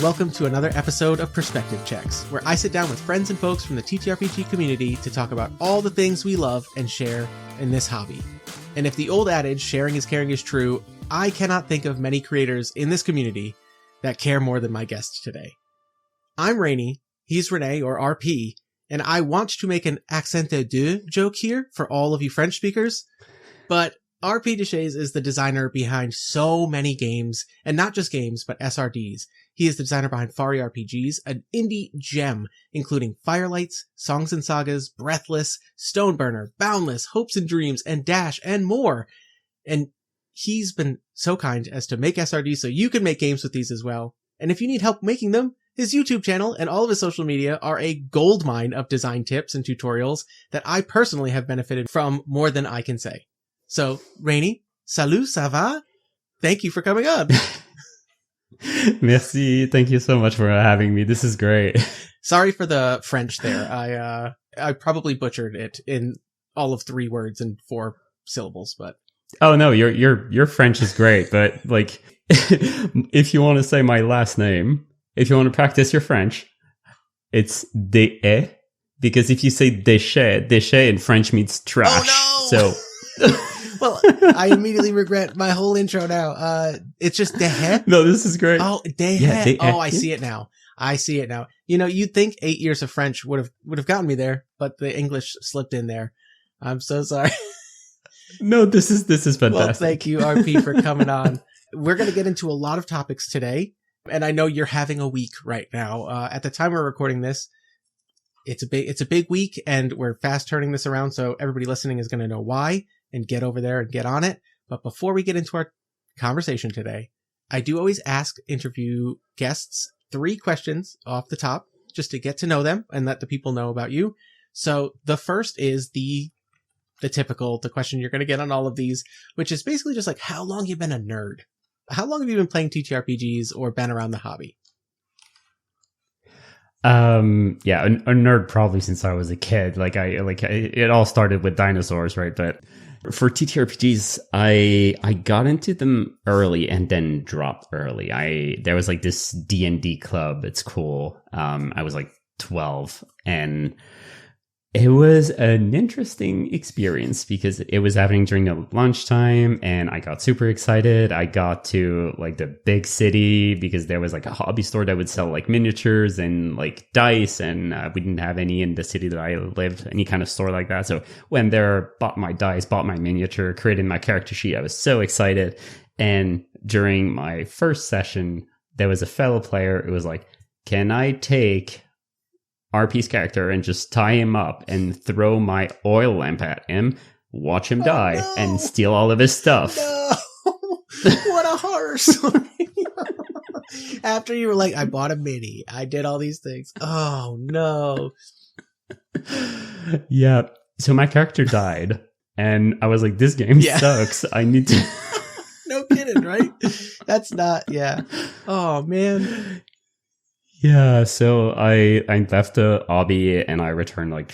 welcome to another episode of Perspective Checks, where I sit down with friends and folks from the TTRPG community to talk about all the things we love and share in this hobby. And if the old adage, sharing is caring, is true, I cannot think of many creators in this community that care more than my guest today. I'm Rene, he's Rene, or RP, and I want to make an accent de deux joke here for all of you French speakers, but RP Deshaies is the designer behind so many games, and not just games, but SRDs. He is the designer behind Fari RPGs, an indie gem, including Firelights, Songs and Sagas, Breathless, Stoneburner, Boundless, Hopes and Dreams, and Dash, and more. And he's been so kind as to make SRDs so you can make games with these as well. And if you need help making them, his YouTube channel and all of his social media are a goldmine of design tips and tutorials that I personally have benefited from more than I can say. So, Rene, salut, ça va? Thank you for coming on. Merci. Thank you so much for having me. This is great. Sorry for the French there. I probably butchered it in all of 3 words and 4 syllables, but. Oh no, your French is great, but like, if you want to say my last name, if you want to practice your French, it's Deshaies, because if you say déchet in French means trash. Oh no! So. Well, I immediately regret my whole intro now. It's just Deshaies. No, this is great. Oh, Deshaies. Yeah, oh, I see it now. You know, you'd think 8 years of French would have gotten me there, but the English slipped in there. I'm so sorry. No, this is fantastic. Well, thank you, RP, for coming on. We're going to get into a lot of topics today, and I know you're having a week right now. At the time we're recording this, it's a big week, and we're fast turning this around, so everybody listening is going to know why. And get over there and get on it. But before we get into our conversation today, I do always ask interview guests 3 questions off the top, just to get to know them and let the people know about you. So the first is the question you're going to get on all of these, which is basically just like, how long have you been a nerd? How long have you been playing TTRPGs or been around the hobby? Yeah, a nerd probably since I was a kid. It all started with dinosaurs, right? But for TTRPGs, I got into them early and then dropped early. There was like this D&D club. It's cool. I was like 12, and it was an interesting experience because it was happening during the lunchtime, and I got super excited. I got to like the big city because there was like a hobby store that would sell like miniatures and like dice, and we didn't have any in the city that I lived, any kind of store like that. So went there, bought my dice, bought my miniature, created my character sheet. I was so excited. And during my first session, there was a fellow player who was like, "Can I take RP's character and just tie him up and throw my oil lamp at him, watch him die, no. and steal all of his stuff?" No! What a horror story. After you were like, I bought a mini, I did all these things. Oh, no. Yeah. So my character died, and I was like, this game sucks. I need to... No kidding, right? That's not, yeah. Oh, man. Yeah, so I left the hobby and I returned like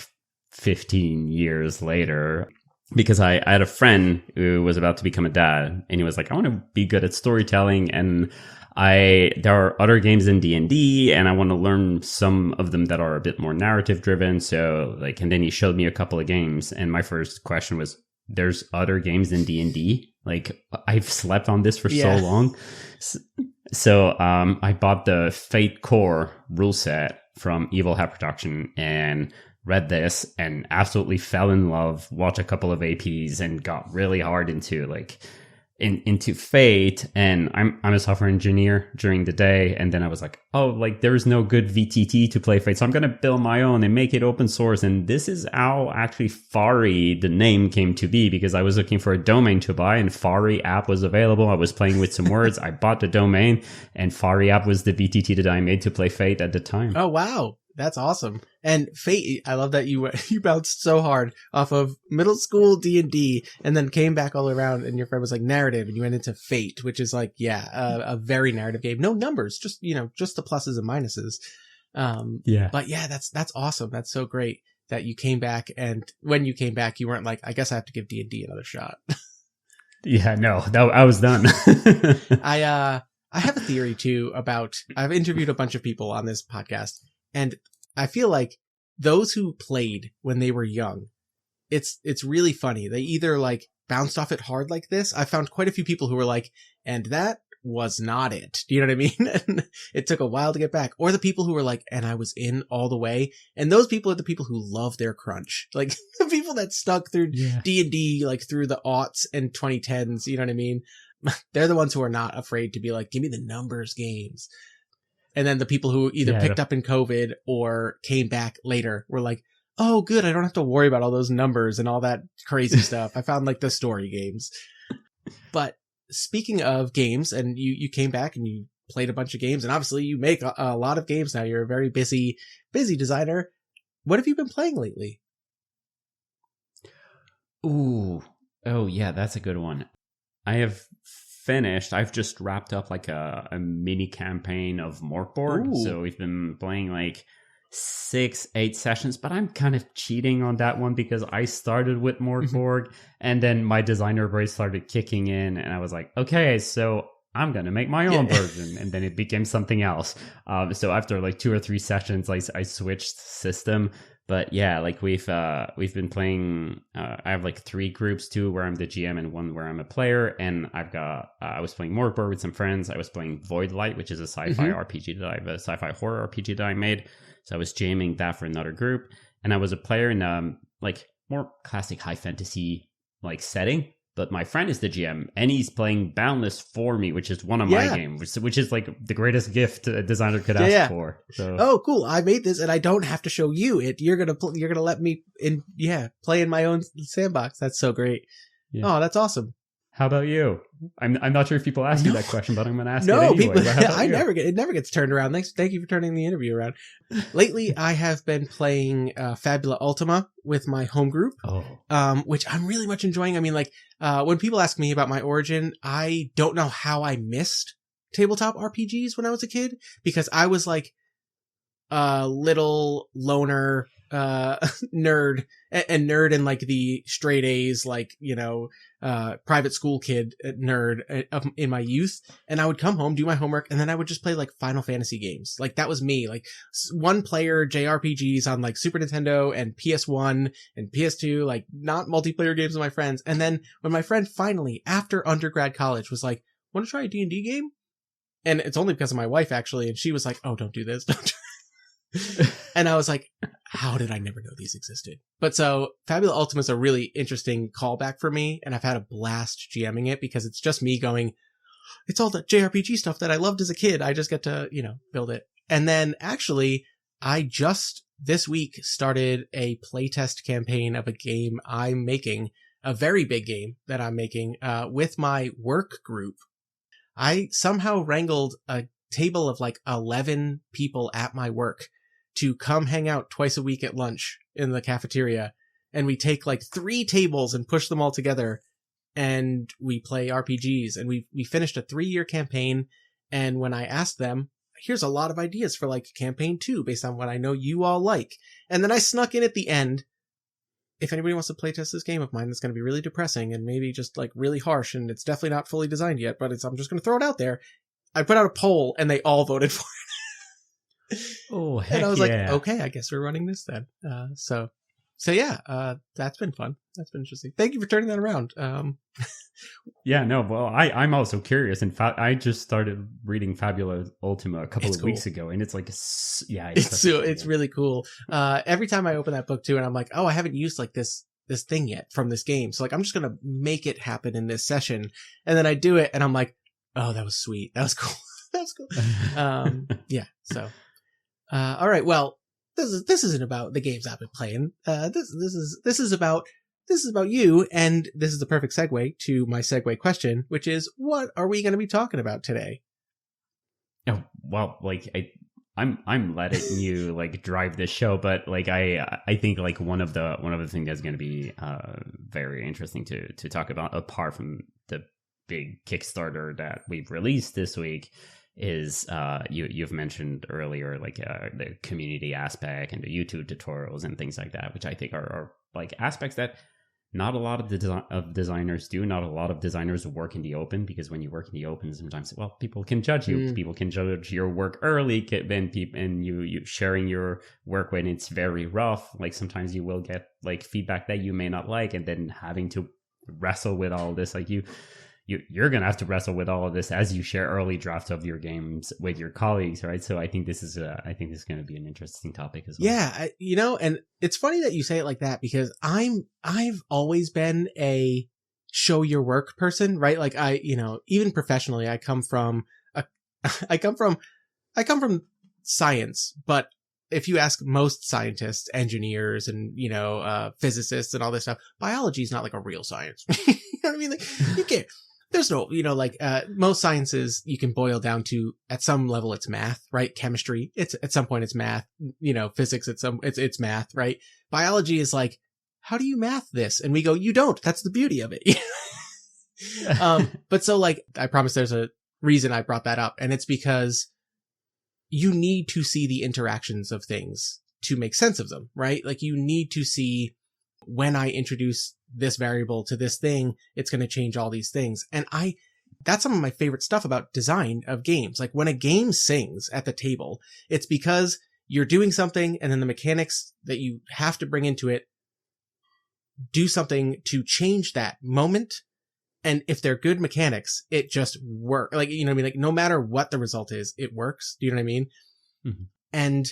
15 years later because I had a friend who was about to become a dad, and he was like, I want to be good at storytelling, and there are other games in D&D and I want to learn some of them that are a bit more narrative driven. So like, and then he showed me a couple of games, and my first question was, there's other games in D&D? Like, I've slept on this for so long. So I bought the Fate Core rule set from Evil Hat Production and read this and absolutely fell in love, watched a couple of APs and got really hard into into Fate. And I'm a software engineer during the day, and then I was like, oh, like there's no good VTT to play Fate, so I'm going to build my own and make it open source. And this is how actually Fari, the name, came to be, because I was looking for a domain to buy and Fari app was available. I was playing with some words. I bought the domain, and Fari app was the VTT that I made to play Fate at the time. Oh, wow. That's awesome. And Fate, I love that you bounced so hard off of middle school D&D and then came back all around, and your friend was like narrative, and you went into Fate, which is like, a very narrative game. No numbers, just the pluses and minuses. But yeah, that's awesome. That's so great that you came back, and when you came back, you weren't like, I guess I have to give D&D another shot. Yeah, no, I was done. I have a theory too about, I've interviewed a bunch of people on this podcast, and I feel like those who played when they were young, it's really funny. They either like bounced off it hard like this. I found quite a few people who were like, and that was not it. Do you know what I mean? And it took a while to get back. Or the people who were like, and I was in all the way. And those people are the people who love their crunch. Like the people that stuck through D&D, like through the aughts and 2010s. You know what I mean? They're the ones who are not afraid to be like, give me the numbers games. And then the people who either picked up in COVID or came back later were like, oh, good. I don't have to worry about all those numbers and all that crazy stuff. I found like the story games. But speaking of games, and you came back and you played a bunch of games, and obviously you make a lot of games now. You're a very busy designer. What have you been playing lately? Oh yeah, that's a good one. I've just wrapped up like a mini campaign of Morkborg. Ooh. So we've been playing like 6-8 sessions, but I'm kind of cheating on that one because I started with Morkborg and then my designer brain started kicking in and I was like, okay, so I'm going to make my own version. And then it became something else. So after like 2 or 3 sessions, I switched system. But yeah, like we've been playing, I have like 3 groups, 2 where I'm the GM and 1 where I'm a player. And I was playing Morkborg with some friends. I was playing Void Light, which is a sci-fi RPG a sci-fi horror RPG that I made. So I was jamming that for another group. And I was a player in like more classic high fantasy like setting. But my friend is the GM, and he's playing Boundless for me, which is one of my games, which is like the greatest gift a designer could ask for. So. Oh, cool! I made this, and I don't have to show you it. You're gonna let me play in my own sandbox. That's so great. Yeah. Oh, that's awesome. How about you? I'm not sure if people ask you that question, but I'm going to ask it anyway. People, it never gets turned around. Thank you for turning the interview around. Lately, I have been playing Fabula Ultima with my home group, which I'm really much enjoying. I mean, like when people ask me about my origin, I don't know how I missed tabletop RPGs when I was a kid because I was like a little loner nerd in like the straight A's, like, you know, private school kid nerd in my youth. And I would come home, do my homework, and then I would just play like Final Fantasy games. Like that was me, like 1-player JRPGs on like Super Nintendo and PS1 and PS2, like not multiplayer games with my friends. And then when my friend finally, after undergrad college, was like, want to try a D&D game? And it's only because of my wife, actually. And she was like, oh, don't do this. And I was like, how did I never know these existed? But so Fabula Ultima is a really interesting callback for me. And I've had a blast GMing it because it's just me going, it's all the JRPG stuff that I loved as a kid. I just get to, you know, build it. And then actually, I just this week started a playtest campaign of a game I'm making, a very big game that I'm making with my work group. I somehow wrangled a table of like 11 people at my work to come hang out twice a week at lunch in the cafeteria. And we take like 3 tables and push them all together and we play RPGs. And we finished a 3-year campaign. And when I asked them, here's a lot of ideas for like campaign 2 based on what I know you all like. And then I snuck in at the end, if anybody wants to playtest this game of mine that's going to be really depressing and maybe just like really harsh and it's definitely not fully designed yet, but I'm just going to throw it out there. I put out a poll and they all voted for it. Oh, heck and I was like, okay, I guess we're running this then. So yeah, that's been fun. That's been interesting. Thank you for turning that around. Yeah, no, well, I'm also curious. In fact, I just started reading Fabula Ultima a couple of weeks ago, and it's like, it's really cool. Every time I open that book too, and I'm like, oh, I haven't used like this thing yet from this game. So like, I'm just going to make it happen in this session. And then I do it and I'm like, oh, that was sweet. That was cool. That's cool. Yeah. So, all right. Well, this isn't about the games I've been playing. This is about you. And this is the perfect segue to my segue question, which is, what are we going to be talking about today? Oh, well, like I'm letting you like drive this show, but like I think like one of the things that's going to be very interesting to talk about, apart from the big Kickstarter that we've released this week, is you've mentioned earlier like the community aspect and the YouTube tutorials and things like that, which I think are like aspects that not a lot of designers do. Not a lot of designers work in the open, because when you work in the open, sometimes, well, people can judge you. People can judge your work early, and you sharing your work when it's very rough. Like sometimes you will get like feedback that you may not like, and then having to wrestle with all this. Like you're gonna have to wrestle with all of this as you share early drafts of your games with your colleagues, right? So I think this is going to be an interesting topic as well. Yeah, and it's funny that you say it like that, because I've always been a show your work person, right? Like even professionally, I come from science, but if you ask most scientists, engineers, and physicists and all this stuff, biology is not like a real science. You know what I mean? Like you can't. There's no, most sciences you can boil down to, at some level, it's math, right? Chemistry, it's at some point it's math, physics, it's math, right? Biology is like, how do you math this? And we go, you don't. That's the beauty of it. But so like, I promise there's a reason I brought that up. And it's because you need to see the interactions of things to make sense of them, right? Like you need to see, when I introduce this variable to this thing, it's going to change all these things. And that's some of my favorite stuff about design of games. Like when a game sings at the table, it's because you're doing something, and then the mechanics that you have to bring into it do something to change that moment. And if they're good mechanics, it just works. Like, you know what I mean? Like no matter what the result is, it works. Do you know what I mean? Mm-hmm. And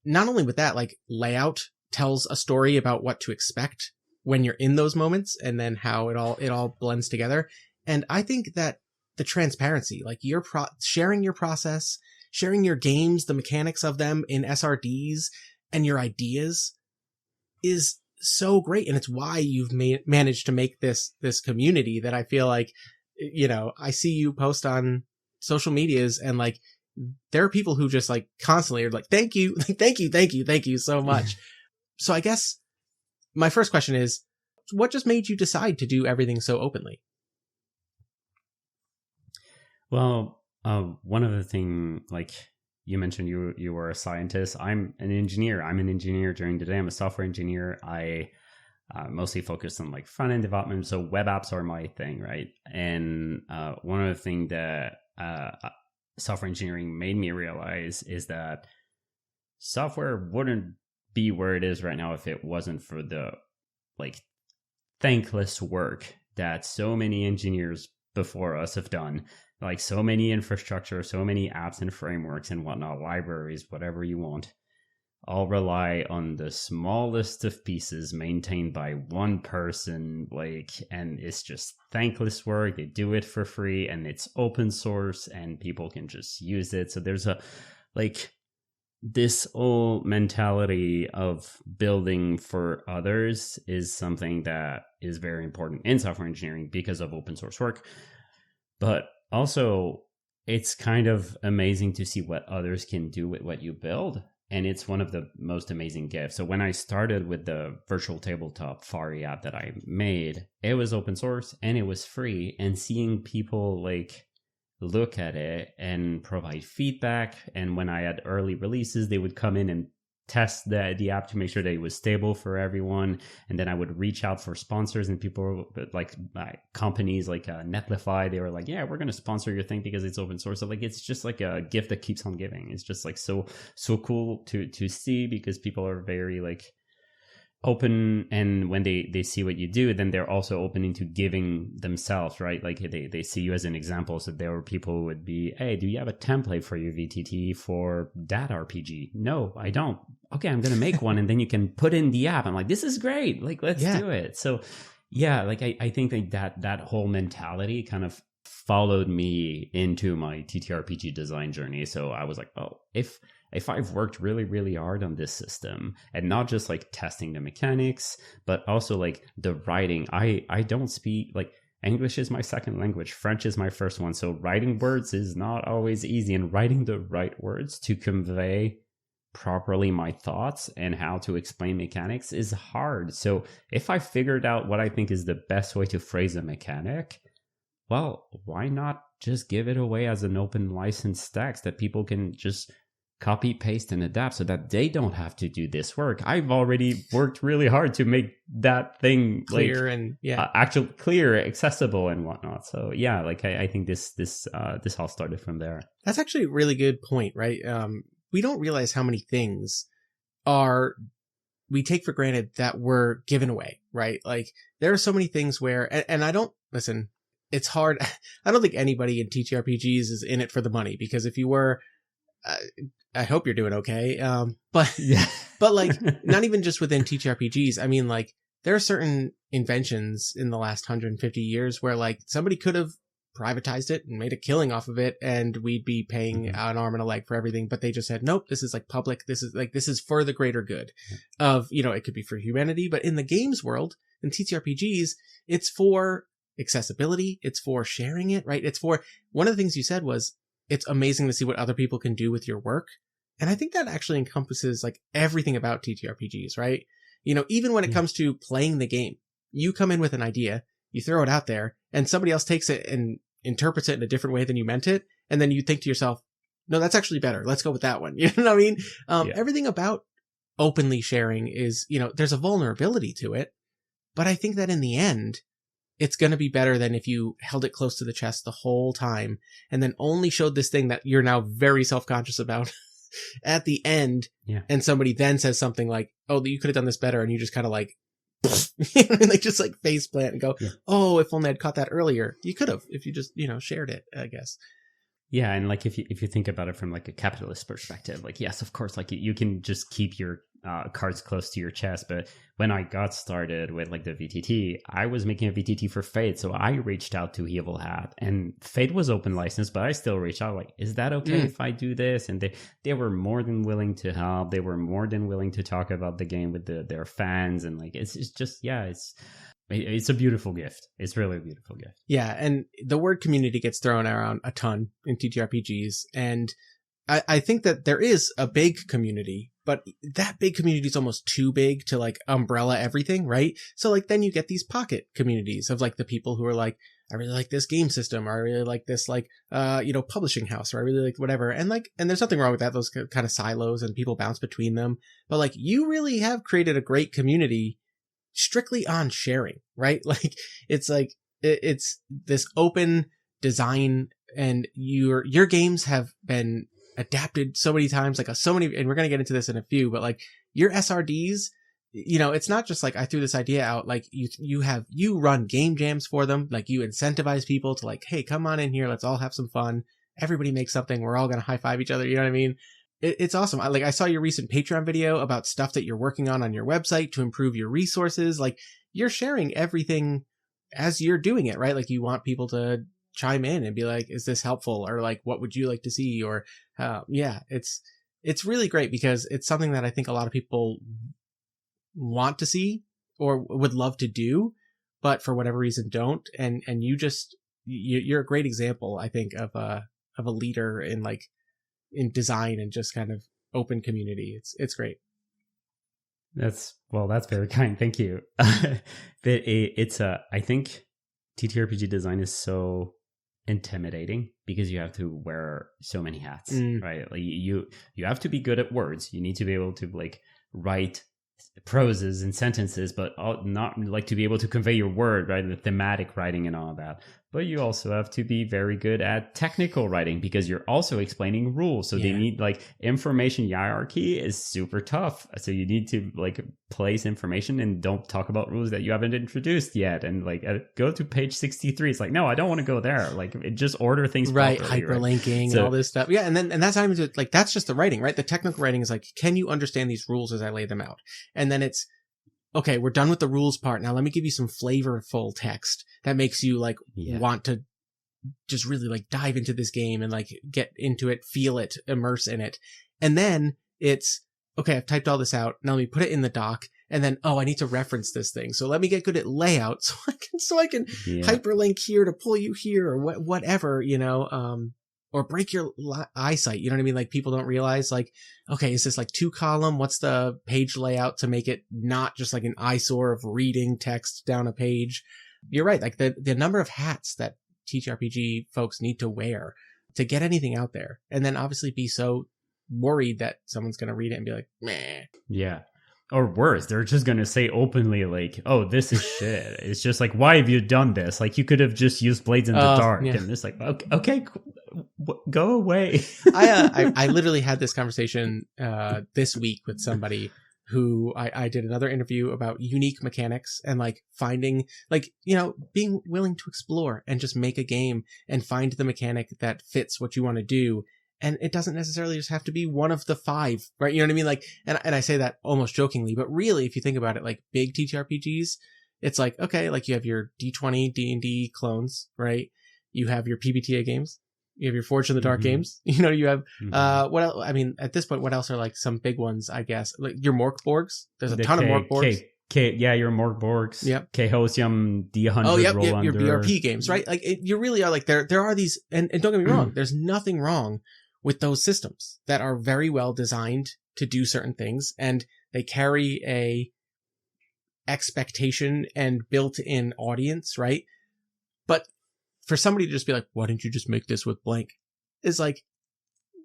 not only with that, like layout tells a story about what to expect when you're in those moments, and then how it all blends together. And I think that the transparency, like sharing your process, sharing your games, the mechanics of them in SRDs, and your ideas is so great. And it's why you've managed to make this community that I feel like, I see you post on social medias, and like, there are people who just like constantly are like, thank you, thank you so much. So I guess my first question is, what just made you decide to do everything so openly? Well, one of the things, like you mentioned, you were a scientist. I'm an engineer. I'm an engineer during the day. I'm a software engineer. I mostly focus on like front end development. So web apps are my thing, right? And one of the things that software engineering made me realize is that software wouldn't be where it is right now if it wasn't for the like thankless work that so many engineers before us have done. Like so many infrastructure, so many apps and frameworks and whatnot, libraries, whatever you want, all rely on the smallest of pieces maintained by one person. And it's just thankless work. They do it for free, and it's open source, and people can just use it. So there's this whole mentality of building for others is something that is very important in software engineering because of open source work. But also, it's kind of amazing to see what others can do with what you build. And it's one of the most amazing gifts. So when I started with the virtual tabletop Fari app that I made, it was open source and it was free. And seeing people like look at it and provide feedback, and when I had early releases, they would come in and test the app to make sure that it was stable for everyone. And then I would reach out for sponsors, and people like companies like Netlify, they were like, yeah, we're going to sponsor your thing because it's open source. So like, it's just like a gift that keeps on giving. It's just like so cool to see, because people are very like open, and when they see what you do, then they're also open into giving themselves, right? Like they see you as an example. So there were people who would be, hey, do you have a template for your VTT for that RPG? No, I don't. Okay, I'm going to make one, and then you can put in the app. I'm like, this is great. Like, let's do it. So yeah, like I think that whole mentality kind of followed me into my TTRPG design journey. So I was like, oh, if I've worked really, really hard on this system, and not just like testing the mechanics, but also like the writing, I don't speak, like English is my second language. French is my first one. So writing words is not always easy, and writing the right words to convey properly my thoughts and how to explain mechanics is hard. So if I figured out what I think is the best way to phrase a mechanic, well, why not just give it away as an open license text that people can just copy, paste, and adapt so that they don't have to do this work. I've already worked really hard to make that thing clear and actual clear, accessible, and whatnot. So yeah, like I think this all started from there. That's actually a really good point, right? We don't realize how many things we take for granted that were given away, right? Like there are so many things where, and I don't listen. It's hard. I don't think anybody in TTRPGs is in it for the money, because if you were, I hope you're doing okay. But yeah, but like not even just within TTRPGs. I mean, like there are certain inventions in the last 150 years where like somebody could have privatized it and made a killing off of it, and we'd be paying an arm and a leg for everything. But they just said, nope, this is like public. This is for the greater good of, it could be for humanity. But in the games world, in TTRPGs, it's for accessibility. It's for sharing it, right? It's for, one of the things you said was, it's amazing to see what other people can do with your work. And I think that actually encompasses like everything about TTRPGs, right? Even when it comes to playing the game, you come in with an idea, you throw it out there, and somebody else takes it and interprets it in a different way than you meant it. And then you think to yourself, no, that's actually better. Let's go with that one. You know what I mean? Everything about openly sharing is, there's a vulnerability to it. But I think that in the end, it's going to be better than if you held it close to the chest the whole time and then only showed this thing that you're now very self-conscious about at the end. Yeah. And somebody then says something like, oh, you could have done this better. And you just kind of like, and they just like face plant and go, oh, if only I'd caught that earlier. You could have, if you just, shared it, I guess. Yeah. And like, if you think about it from like a capitalist perspective, like, yes, of course, like you can just keep your cards close to your chest. But when I got started with like the VTT, I was making a VTT for Fate. So I reached out to Evil Hat, and Fate was open license, but I still reached out like, is that okay if I do this? And they were more than willing to help. They were more than willing to talk about the game with their fans. And like, it's just, yeah, it's a beautiful gift. It's really a beautiful gift. Yeah. And the word community gets thrown around a ton in TTRPGs. And I think that there is a big community, but that big community is almost too big to like umbrella everything, right? So like then you get these pocket communities of like the people who are like, I really like this game system, or I really like this like publishing house, or I really like whatever. And there's nothing wrong with that, those kind of silos, and people bounce between them. But like you really have created a great community strictly on sharing, right? Like it's this open design, and your games have been adapted so many times, and we're going to get into this in a few, but like your SRDs, it's not just like I threw this idea out. Like you run game jams for them. Like you incentivize people to like, hey, come on in here. Let's all have some fun. Everybody make something. We're all going to high five each other. You know what I mean? It's awesome. I saw your recent Patreon video about stuff that you're working on your website to improve your resources. Like you're sharing everything as you're doing it, right? Like you want people to chime in and be like, is this helpful? Or like, what would you like to see? Or, it's really great because it's something that I think a lot of people want to see or would love to do, but for whatever reason don't. And you're a great example, I think, of a leader in design and just kind of open community. It's great. That's very kind. Thank you. I think TTRPG design is so intimidating because you have to wear so many hats, right? Like you have to be good at words. You need to be able to like write proses and sentences, but not like to be able to convey your word, right? The thematic writing and all that. But you also have to be very good at technical writing because you're also explaining rules. So they need like information hierarchy is super tough. So you need to like place information and don't talk about rules that you haven't introduced yet. And like go to page 63. It's like, no, I don't want to go there. Like just order things right. properly, Hyperlinking right? and all this stuff. Yeah. And that's not even like, that's just the writing, right? The technical writing is like, can you understand these rules as I lay them out? And then it's, okay, we're done with the rules part. Now let me give you some flavorful text that makes you like want to just really like dive into this game and like get into it, feel it, immerse in it. And then it's, okay, I've typed all this out. Now let me put it in the doc. And then, I need to reference this thing. So let me get good at layout so I can hyperlink here to pull you here or whatever, or break your eyesight. You know what I mean? Like people don't realize like, okay, is this like 2-column? What's the page layout to make it not just like an eyesore of reading text down a page? You're right. Like the number of hats that TTRPG folks need to wear to get anything out there. And then obviously be so worried that someone's going to read it and be like, meh. Yeah. Or worse, they're just going to say openly, like, oh, this is shit. It's just like, why have you done this? Like, you could have just used Blades in the Dark. Yeah. And it's like, okay, go away. I literally had this conversation this week with somebody who I did another interview about unique mechanics and like finding, like, you know, being willing to explore and just make a game and find the mechanic that fits what you want to do. And it doesn't necessarily just have to be one of the 5, right? You know what I mean? Like, and I say that almost jokingly, but really, if you think about it, like big TTRPGs, it's like, okay, like you have your D20, D&D clones, right? You have your PBTA games. You have your Forge in the Dark games. You know, you have, what else? I mean, at this point, what else are like some big ones, I guess? Like your Morkborgs. There's a ton of Morkborgs. Yeah, your Morkborgs. Yep. Chaosium, D100, Oh, yep, Roll your Under. BRP games, right? Like, you really are like, there are these, and don't get me wrong, there's nothing wrong with those systems that are very well designed to do certain things, and they carry a expectation and built-in audience, right? But for somebody to just be like, why didn't you just make this with blank? Is like,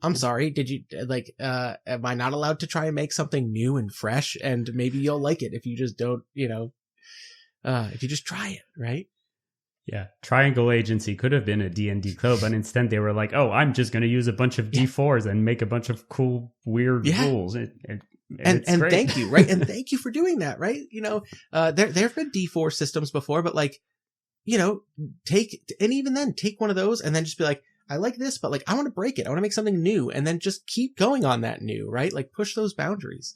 I'm sorry, did you, like, am I not allowed to try and make something new and fresh? And maybe you'll like it if you just don't, you know, if you just try it, right? Yeah, Triangle Agency could have been a D&D code, but instead they were like, oh, I'm just going to use a bunch of D4s and make a bunch of cool, weird rules. And great. Thank you, right? And thank you for doing that, right? You know, there have been D4 systems before, but like, you know, take one of those and then just be like, I like this, but like, I want to break it. I want to make something new, and then just keep going on that new, right? Like, push those boundaries.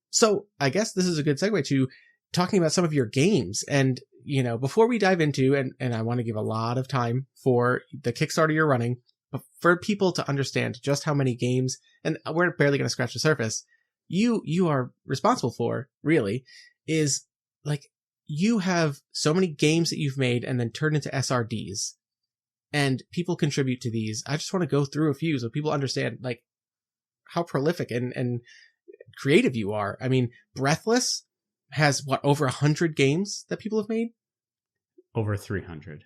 So I guess this is a good segue to talking about some of your games. And, you know, before we dive into, and I want to give a lot of time for the Kickstarter you're running, but for people to understand just how many games, and we're barely going to scratch the surface, you are responsible for, really, is like, you have so many games that you've made and then turned into SRDs, and people contribute to these. I just want to go through a few so people understand like how prolific and creative you are. I mean, Breathless has over 100 games that people have made. Over 300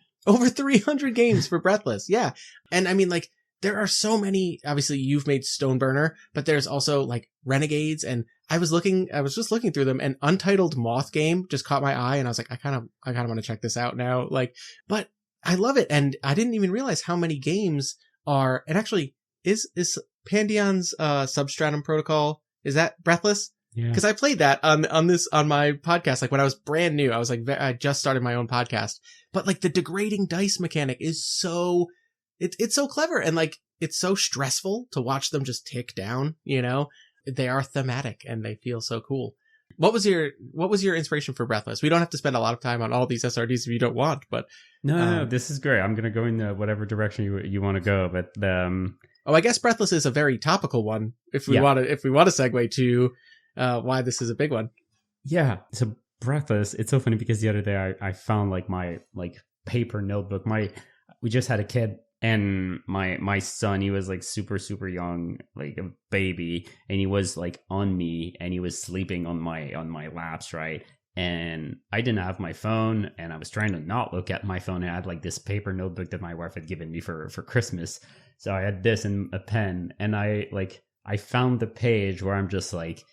games for Breathless. Yeah. And I mean, like, there are so many. Obviously you've made Stoneburner, but there's also like Renegades, and I was just looking through them, and Untitled Moth Game just caught my eye, and I was like, I kind of want to check this out now. Like, but I love it. And I didn't even realize how many games are, and actually is Pandion's Substratum Protocol, is that Breathless? Yeah. Because I played that on my podcast, like when I was brand new. I was like, I just started my own podcast, but like the degrading dice mechanic is so, it's so clever, and like it's so stressful to watch them just tick down. You know, they are thematic and they feel so cool. What was your inspiration for Breathless? We don't have to spend a lot of time on all these SRDs if you don't want, but no, this is great. I'm gonna go in whatever direction you want to go, but I guess Breathless is a very topical one. If we want to segue to why this is a big one. Yeah. So Breathless, it's so funny because the other day I found like my like paper notebook. We just had a kid, and my son, he was like super, super young, like a baby, and he was like on me, and he was sleeping on my laps, right? And I didn't have my phone, and I was trying to not look at my phone. I had like this paper notebook that my wife had given me for Christmas. So I had this and a pen, and I found the page where I'm just like,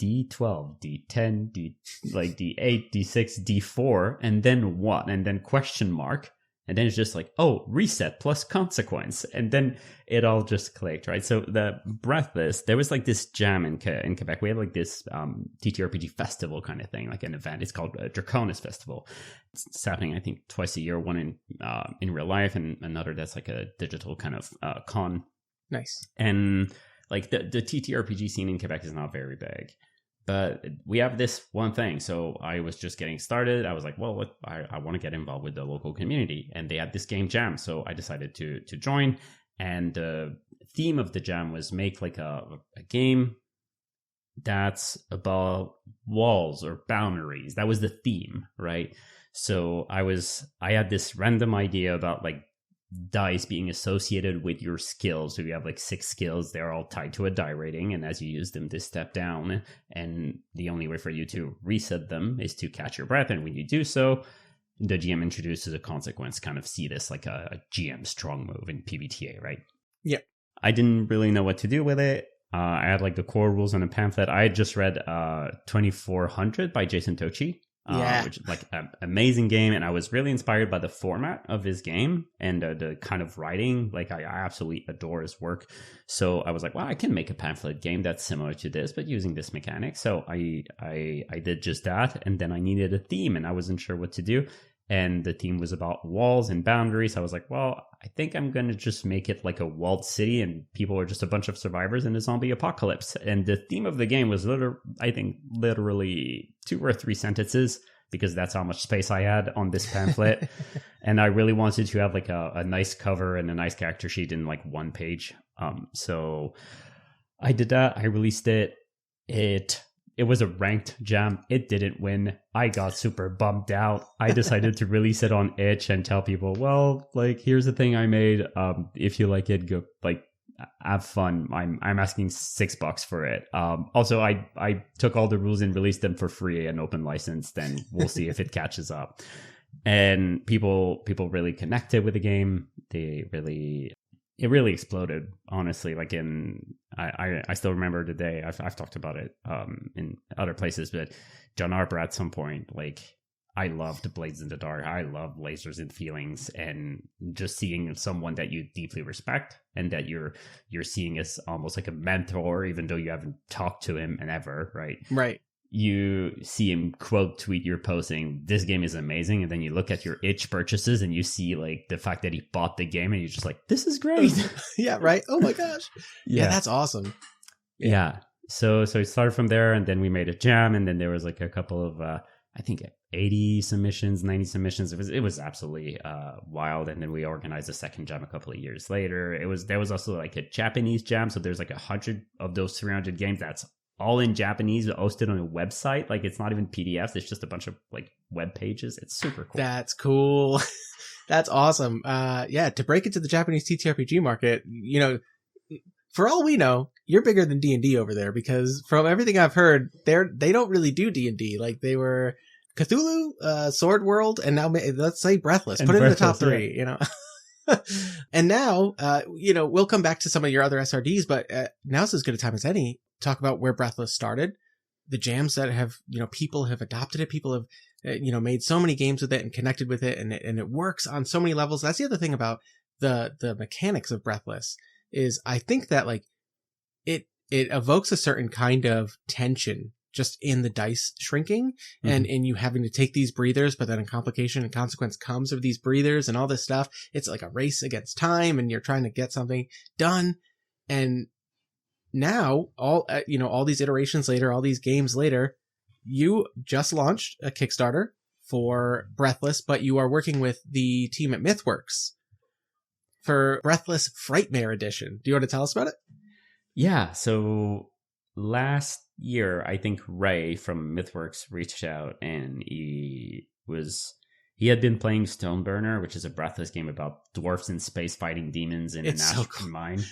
D12, D10, D8, D6, D4, and then what? And then question mark. And then it's just like, oh, reset plus consequence. And then it all just clicked, right? So the Breathless, there was like this jam in Quebec. We had like this TTRPG festival kind of thing, like an event. It's called Draconis Festival. It's happening, I think, twice a year, one in real life and another that's like a digital kind of con. Nice. And like the TTRPG scene in Quebec is not very big. But we have this one thing. So I was just getting started. I was like, well, I want to get involved with the local community. And they had this game jam. So I decided to join. And the theme of the jam was make like a game that's about walls or boundaries. That was the theme, right? So I had this random idea about like dice being associated with your skills. So you have like 6 skills, they're all tied to a die rating, and as you use them, they step down, and the only way for you to reset them is to catch your breath. And when you do so, the GM introduces a consequence. Kind of see this like a GM strong move in PBTA, right? Yeah. I didn't really know what to do with it. I had like the core rules and a pamphlet. I had just read 2400 by Jason Tochi. Which is like an amazing game, and I was really inspired by the format of his game and the kind of writing. Like I absolutely adore his work, so I was like, well, I can make a pamphlet game that's similar to this but using this mechanic. So I did just that, and then I needed a theme and I wasn't sure what to do, and the theme was about walls and boundaries. I was like, well, I think I'm going to just make it like a walled city and people are just a bunch of survivors in a zombie apocalypse. And the theme of the game was literally 2 or 3 sentences, because that's how much space I had on this pamphlet. And I really wanted to have like a nice cover and a nice character sheet in like 1 page. So I did that. I released it. It was a ranked jam. It didn't win. I got super bummed out. I decided to release it on itch and tell people, well, like, here's the thing I made. If you like it, go, like, have fun. I'm asking $6 for it. Also, I took all the rules and released them for free and open license. Then we'll see if it catches up. And people really connected with the game. It really exploded, honestly. Like I still remember the day. I've talked about it in other places, but John Harper at some point, like, I loved Blades in the Dark. I love Lasers and Feelings, and just seeing someone that you deeply respect and that you're seeing as almost like a mentor, even though you haven't talked to him and ever, right? Right. You see him quote tweet your posting, this game is amazing, and then you look at your itch purchases and you see like the fact that he bought the game and you're just like, this is great. Yeah, right. Oh my gosh. Yeah, that's awesome. Yeah. So it started from there, and then we made a jam, and then there was like a couple of I think 80 submissions, 90 submissions. It was absolutely wild. And then we organized a second jam a couple of years later. There was also like a Japanese jam, so there's like 100 of those 300 games that's all in Japanese, hosted on a website. Like, it's not even PDFs. It's just a bunch of like web pages. It's super cool. That's cool. That's awesome. Yeah, to break into the Japanese TTRPG market, you know, for all we know, you're bigger than D&D over there, because from everything I've heard, they don't really do D&D. Like, they were Cthulhu, Sword World, and now let's say Breathless. Put it in the top 3, you know. And now, you know, we'll come back to some of your other SRDs, but now's as good a time as any talk about where Breathless started, the jams that have, you know, people have adopted it, people have, you know, made so many games with it and connected with it, and it works on so many levels. That's the other thing about the mechanics of Breathless, is I think that like it evokes a certain kind of tension just in the dice shrinking, and in you having to take these breathers, but then a complication and consequence comes of these breathers and all this stuff. It's like a race against time, and you're trying to get something done. And now, all these iterations later, all these games later, you just launched a Kickstarter for Breathless, but you are working with the team at MythWorks for Breathless Frightmare Edition. Do you want to tell us about it? Yeah, so last year, I think Ray from MythWorks reached out, and he had been playing Stoneburner, which is a Breathless game about dwarfs in space fighting demons in an asteroid mine.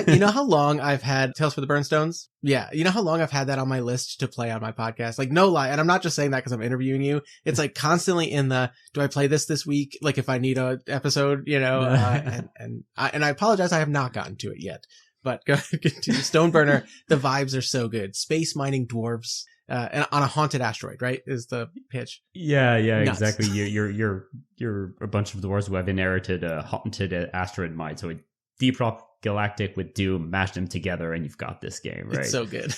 You know how long I've had Tales for the Burnstones? Yeah. You know how long I've had that on my list to play on my podcast? Like, no lie. And I'm not just saying that because I'm interviewing you. It's like constantly in the, do I play this week? Like, if I need a episode, you know, and I apologize. I have not gotten to it yet, but go to Stoneburner. The vibes are so good. Space mining dwarves. And on a haunted asteroid, right? Is the pitch? Yeah, nuts. Exactly. You're a bunch of dwarves who have inherited a haunted asteroid mine. So a deep rock galactic with Doom, mash them together, and you've got this game, right? It's so good.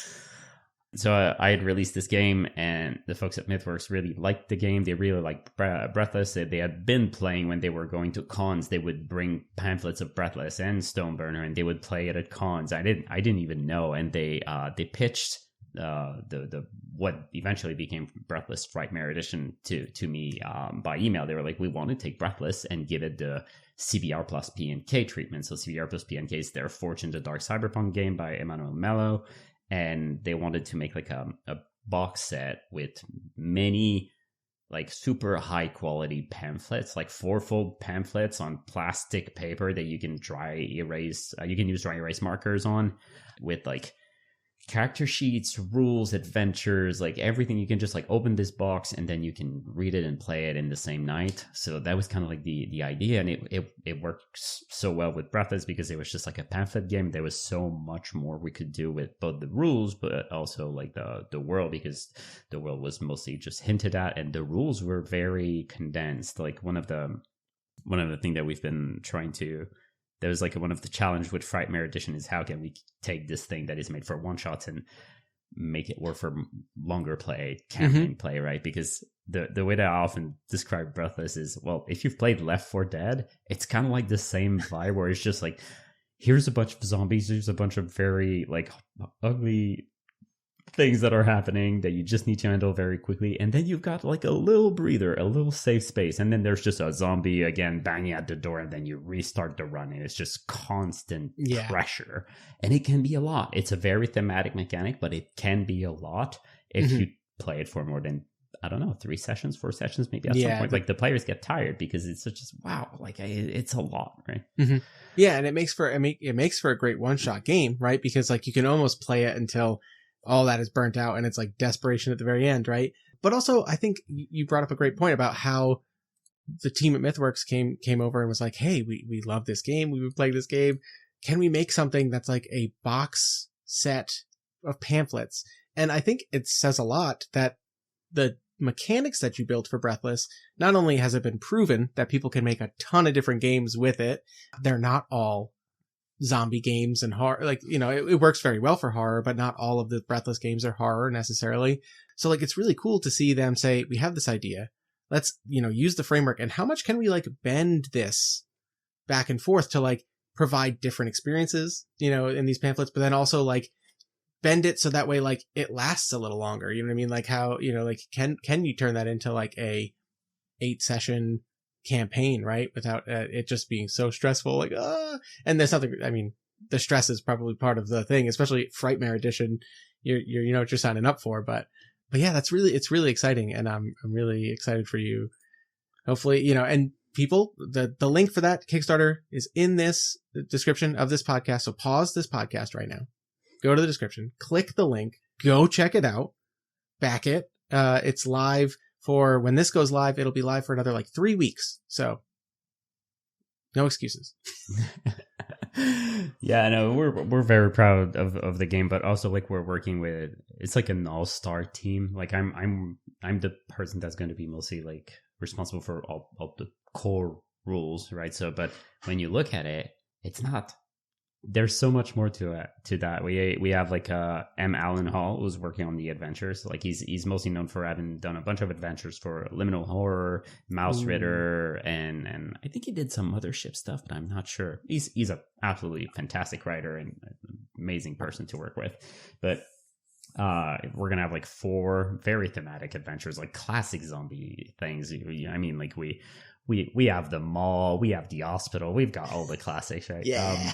So I had released this game, and the folks at MythWorks really liked the game. They really liked Breathless. They had been playing when they were going to cons. They would bring pamphlets of Breathless and Stoneburner, and they would play it at cons. I didn't even know, and they pitched the what eventually became Breathless Frightmare Edition to me by email. They were like, we want to take Breathless and give it the CBR plus P&K treatment. So CBR plus P&K is their Forge in the Dark Cyberpunk game by Emmanuel Mello, and they wanted to make like a box set with many like super high quality pamphlets, like 4-fold pamphlets on plastic paper that you can dry erase. You can use dry erase markers on, with like character sheets, rules, adventures, like everything. You can just like open this box and then you can read it and play it in the same night. So that was kind of like the idea, and it works so well with Breathless because it was just like a pamphlet game. There was so much more we could do with both the rules, but also like the world, because the world was mostly just hinted at, and the rules were very condensed. Like one of the thing that we've been trying to, there was like one of the challenge with Frightmare Edition is how can we take this thing that is made for one shots and make it work for longer play, campaign play, right? Because the way that I often describe Breathless is, well, if you've played Left 4 Dead, it's kind of like the same vibe where it's just like, here's a bunch of zombies, there's a bunch of very like ugly things that are happening that you just need to handle very quickly, and then you've got like a little breather, a little safe space, and then there's just a zombie again banging at the door, and then you restart the run, and it's just constant pressure, and it can be a lot. It's a very thematic mechanic, but it can be a lot if you play it for more than, I don't know, 3 sessions, 4 sessions, maybe at some point. Like the players get tired because it's just wow, like it's a lot, right? Yeah, and it makes for a great one-shot game, right? Because like you can almost play it until all that is burnt out and it's like desperation at the very end, right? But also, I think you brought up a great point about how the team at MythWorks came over and was like, hey, we love this game. We've been playing this game. Can we make something that's like a box set of pamphlets? And I think it says a lot that the mechanics that you built for Breathless, not only has it been proven that people can make a ton of different games with it, they're not all zombie games and horror, like, you know, it works very well for horror, but not all of the Breathless games are horror necessarily. So like, it's really cool to see them say, we have this idea, let's, you know, use the framework, and how much can we like bend this back and forth to like provide different experiences, you know, in these pamphlets, but then also like bend it so that way like it lasts a little longer, you know what I mean? Like how, you know, like can you turn that into like a 8-session campaign, right, without it just being so stressful, like and there's nothing, I mean, the stress is probably part of the thing, especially Frightmare Edition. You're you know what you're signing up for, but yeah, it's really exciting, and I'm really excited for you. Hopefully, you know, and people, the link for that Kickstarter is in this description of this podcast, so pause this podcast right now, go to the description, click the link, go check it out, back it. It's live for when this goes live. It'll be live for another like 3 weeks. So no excuses. Yeah, no, we're very proud of the game, but also like we're working with, it's like an all-star team. Like I'm the person that's going to be mostly like responsible for all the core rules, right? So, but when you look at it, it's not, there's so much more to that. We have like M. Allen Hall, who's working on the adventures. Like he's mostly known for having done a bunch of adventures for Liminal Horror, Mouse Ritter, and I think he did some Mothership stuff, but I'm not sure. He's a absolutely fantastic writer and amazing person to work with. But we're gonna have like 4 very thematic adventures, like classic zombie things. I mean, like we have the mall, we have the hospital, we've got all the classics, right? Yeah.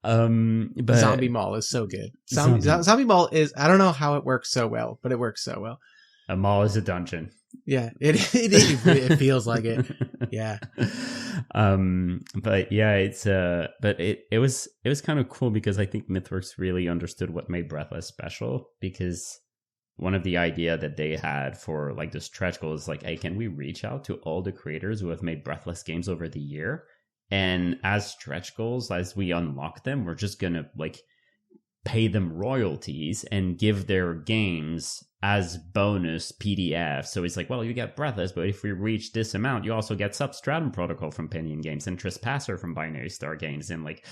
But Zombie Mall is so good. Zombie Mall is, I don't know how it works so well, but it works so well. A mall is a dungeon. Yeah, it feels like it. Yeah. But yeah, it's but it was kind of cool because I think MythWorks really understood what made Breathless special, because one of the idea that they had for like the stretch goal is like, hey, can we reach out to all the creators who have made Breathless games over the year? And as stretch goals, as we unlock them, we're just gonna like pay them royalties and give their games as bonus PDF. So it's like, well, you get Breathless, but if we reach this amount, you also get Substratum Protocol from Pinion Games and Trespasser from Binary Star Games, and like,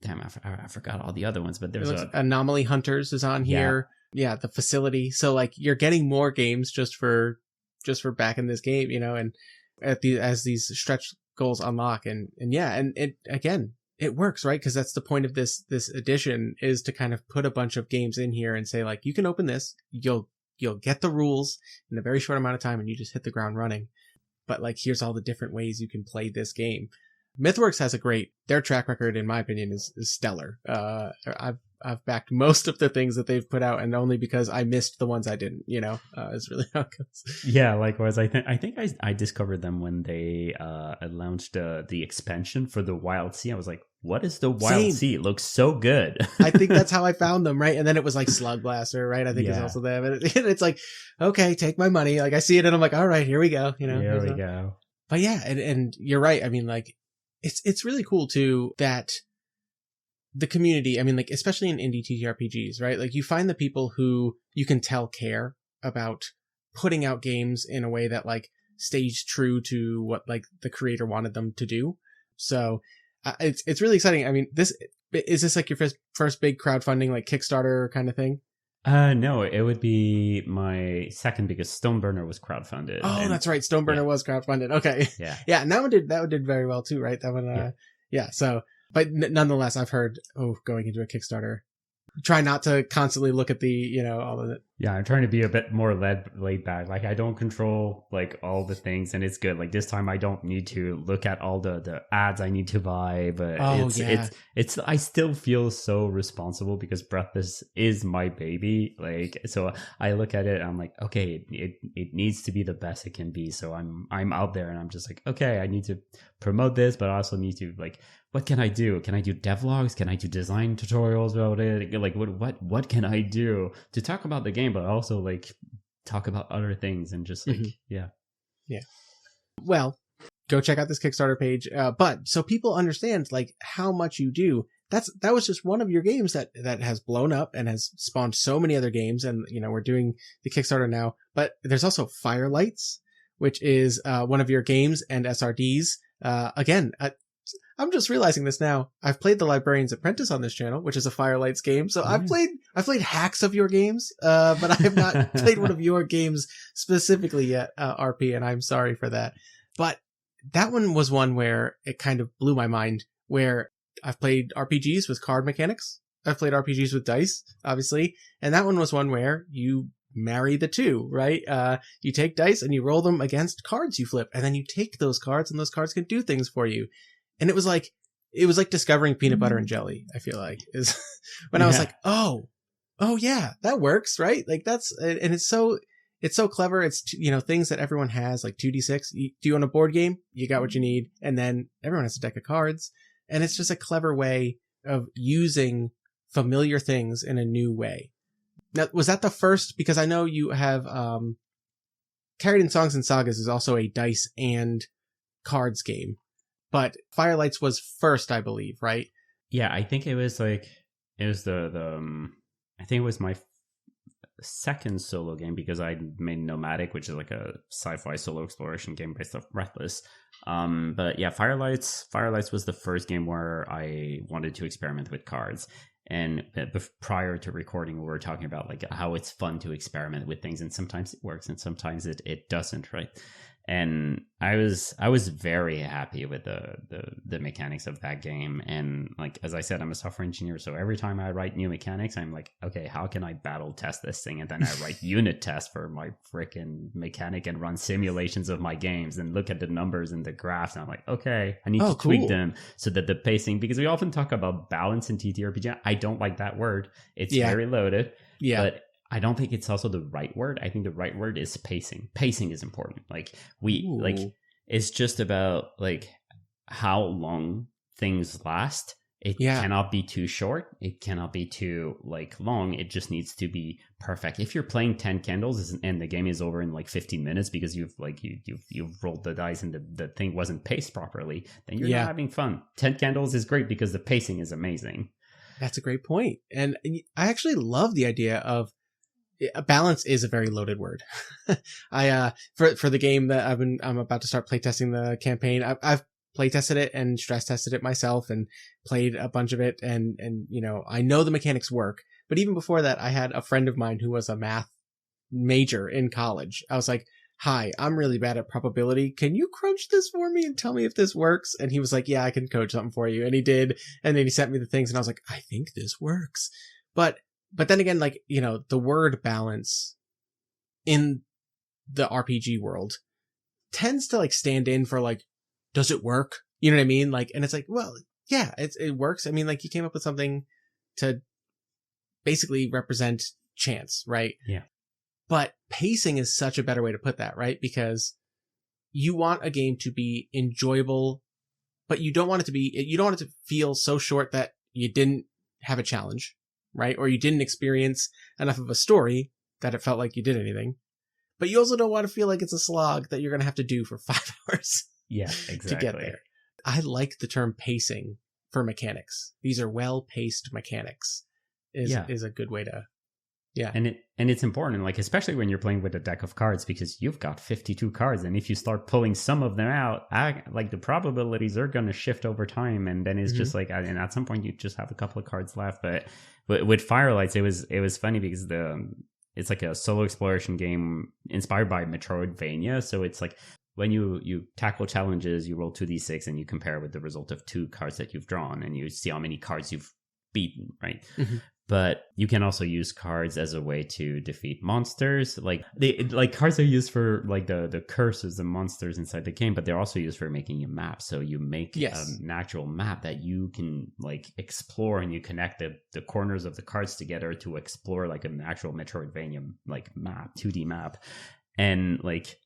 damn, I forgot all the other ones, but there's Anomaly Hunters is on here. Yeah, the Facility. So like you're getting more games just for backing this game, you know, and as these stretch goals unlock, and it again, it works, right? Because that's the point of this edition, is to kind of put a bunch of games in here and say like, you can open this, you'll get the rules in a very short amount of time, and you just hit the ground running. But like, here's all the different ways you can play this game. MythWorks has their track record, in my opinion, is stellar. I've I've backed most of the things that they've put out, and only because I missed the ones I didn't, is really how it goes. Yeah, likewise. I discovered them when they launched the expansion for the Wild Sea. I was like, what is the Wild Same. Sea? It looks so good. I think that's how I found them, right? And then it was like Slug Blaster, right? I think is also them. And it's like, okay, take my money. Like I see it and I'm like, all right, here we go. Here we go. But yeah, and you're right. I mean, like, it's really cool too that the community, I mean, like, especially in indie TTRPGs, right? Like you find the people who you can tell care about putting out games in a way that like stays true to what like the creator wanted them to do. So it's really exciting. I mean, is this like your first big crowdfunding, like Kickstarter kind of thing? No, it would be my second biggest. Stoneburner was crowdfunded. Oh, that's right. Stoneburner was crowdfunded. Okay. Yeah. Yeah. And that one did very well too, right? That one, yeah. So, but nonetheless, I've heard, going into a Kickstarter, try not to constantly look at the, all of it. Yeah, I'm trying to be a bit more laid back. Like I don't control like all the things, and it's good. Like this time, I don't need to look at all the ads I need to buy. But it's I still feel so responsible because Breathless is my baby. Like so, I look at it, and I'm like, okay, it needs to be the best it can be. So I'm out there, and I'm just like, okay, I need to promote this, but I also need to like, what can I do? Can I do devlogs? Can I do design tutorials about it? Like what can I do to talk about the game, but also like talk about other things and just like yeah. Well, go check out this Kickstarter page. But so people understand like how much you do. That was just one of your games that has blown up and has spawned so many other games. And we're doing the Kickstarter now. But there's also Firelights, which is one of your games and SRDs. Again, I'm just realizing this now. I've played The Librarian's Apprentice on this channel, which is a Firelights game. So I've played hacks of your games, but I have not played one of your games specifically yet, RP, and I'm sorry for that. But that one was one where it kind of blew my mind, where I've played RPGs with card mechanics. I've played RPGs with dice, obviously. And that one was one where you marry the two, right? You take dice and you roll them against cards you flip, and then you take those cards and those cards can do things for you. And it was like discovering peanut butter and jelly, I feel like, is when I was like, oh yeah, that works, right? Like and it's so clever. It's, things that everyone has, like 2d6. Do you own a board game? You got what you need. And then everyone has a deck of cards. And it's just a clever way of using familiar things in a new way. Now, was that the first? Because I know you have, Carried in Songs and Sagas is also a dice and cards game. But Firelights was first, I believe, right? Yeah, I think it was I think it was my second solo game because I made Nomadic, which is like a sci-fi solo exploration game based off Breathless. But yeah, Firelights was the first game where I wanted to experiment with cards. And prior to recording, we were talking about like how it's fun to experiment with things, and sometimes it works and sometimes it doesn't, right? And I was very happy with the mechanics of that game. And like, as I said, I'm a software engineer. So every time I write new mechanics, I'm like, okay, how can I battle test this thing? And then I write unit tests for my freaking mechanic and run simulations of my games and look at the numbers and the graphs. And I'm like, okay, I need to tweak them so that the pacing, because we often talk about balance in TTRPG. I don't like that word. It's very loaded. Yeah. But I don't think it's also the right word. I think the right word is pacing. Pacing is important. Like it's just about like how long things last. It cannot be too short. It cannot be too like long. It just needs to be perfect. If you're playing 10 candles and the game is over in like 15 minutes because you've rolled the dice and the thing wasn't paced properly, then you're not having fun. 10 candles is great because the pacing is amazing. That's a great point. And I actually love the idea of balance is a very loaded word. I for the game that I'm about to start playtesting the campaign, I've playtested it and stress tested it myself and played a bunch of it, and I know the mechanics work. But even before that, I had a friend of mine who was a math major in college. I was like, hi, I'm really bad at probability. Can you crunch this for me and tell me if this works? And he was like, yeah, I can code something for you. And he did. And then he sent me the things and I was like, I think this works. But then again, like, the word balance in the RPG world tends to like stand in for like, does it work? You know what I mean? Like, and it's like, well, yeah, it works. I mean, like you came up with something to basically represent chance, right? Yeah. But pacing is such a better way to put that, right? Because you want a game to be enjoyable, but you don't want it to feel so short that you didn't have a challenge, right? Or you didn't experience enough of a story that it felt like you did anything. But you also don't want to feel like it's a slog that you're going to have to do for 5 hours. Yeah, exactly. To get there. I like the term pacing for mechanics. These are well-paced mechanics is a good way to, yeah. And it's important, like, especially when you're playing with a deck of cards, because you've got 52 cards. And if you start pulling some of them out, like the probabilities are going to shift over time. And then it's just like, and at some point you just have a couple of cards left. But with Firelights, it was funny because it's like a solo exploration game inspired by Metroidvania. So it's like when you tackle challenges, you roll 2d6 and you compare with the result of 2 cards that you've drawn, and you see how many cards you've beaten, right? Mm-hmm. But you can also use cards as a way to defeat monsters. Like cards are used for like the curses, the monsters inside the game, but they're also used for making a map. So you make an actual map that you can like explore, and you connect the corners of the cards together to explore like an actual Metroidvania like map, 2D map. And like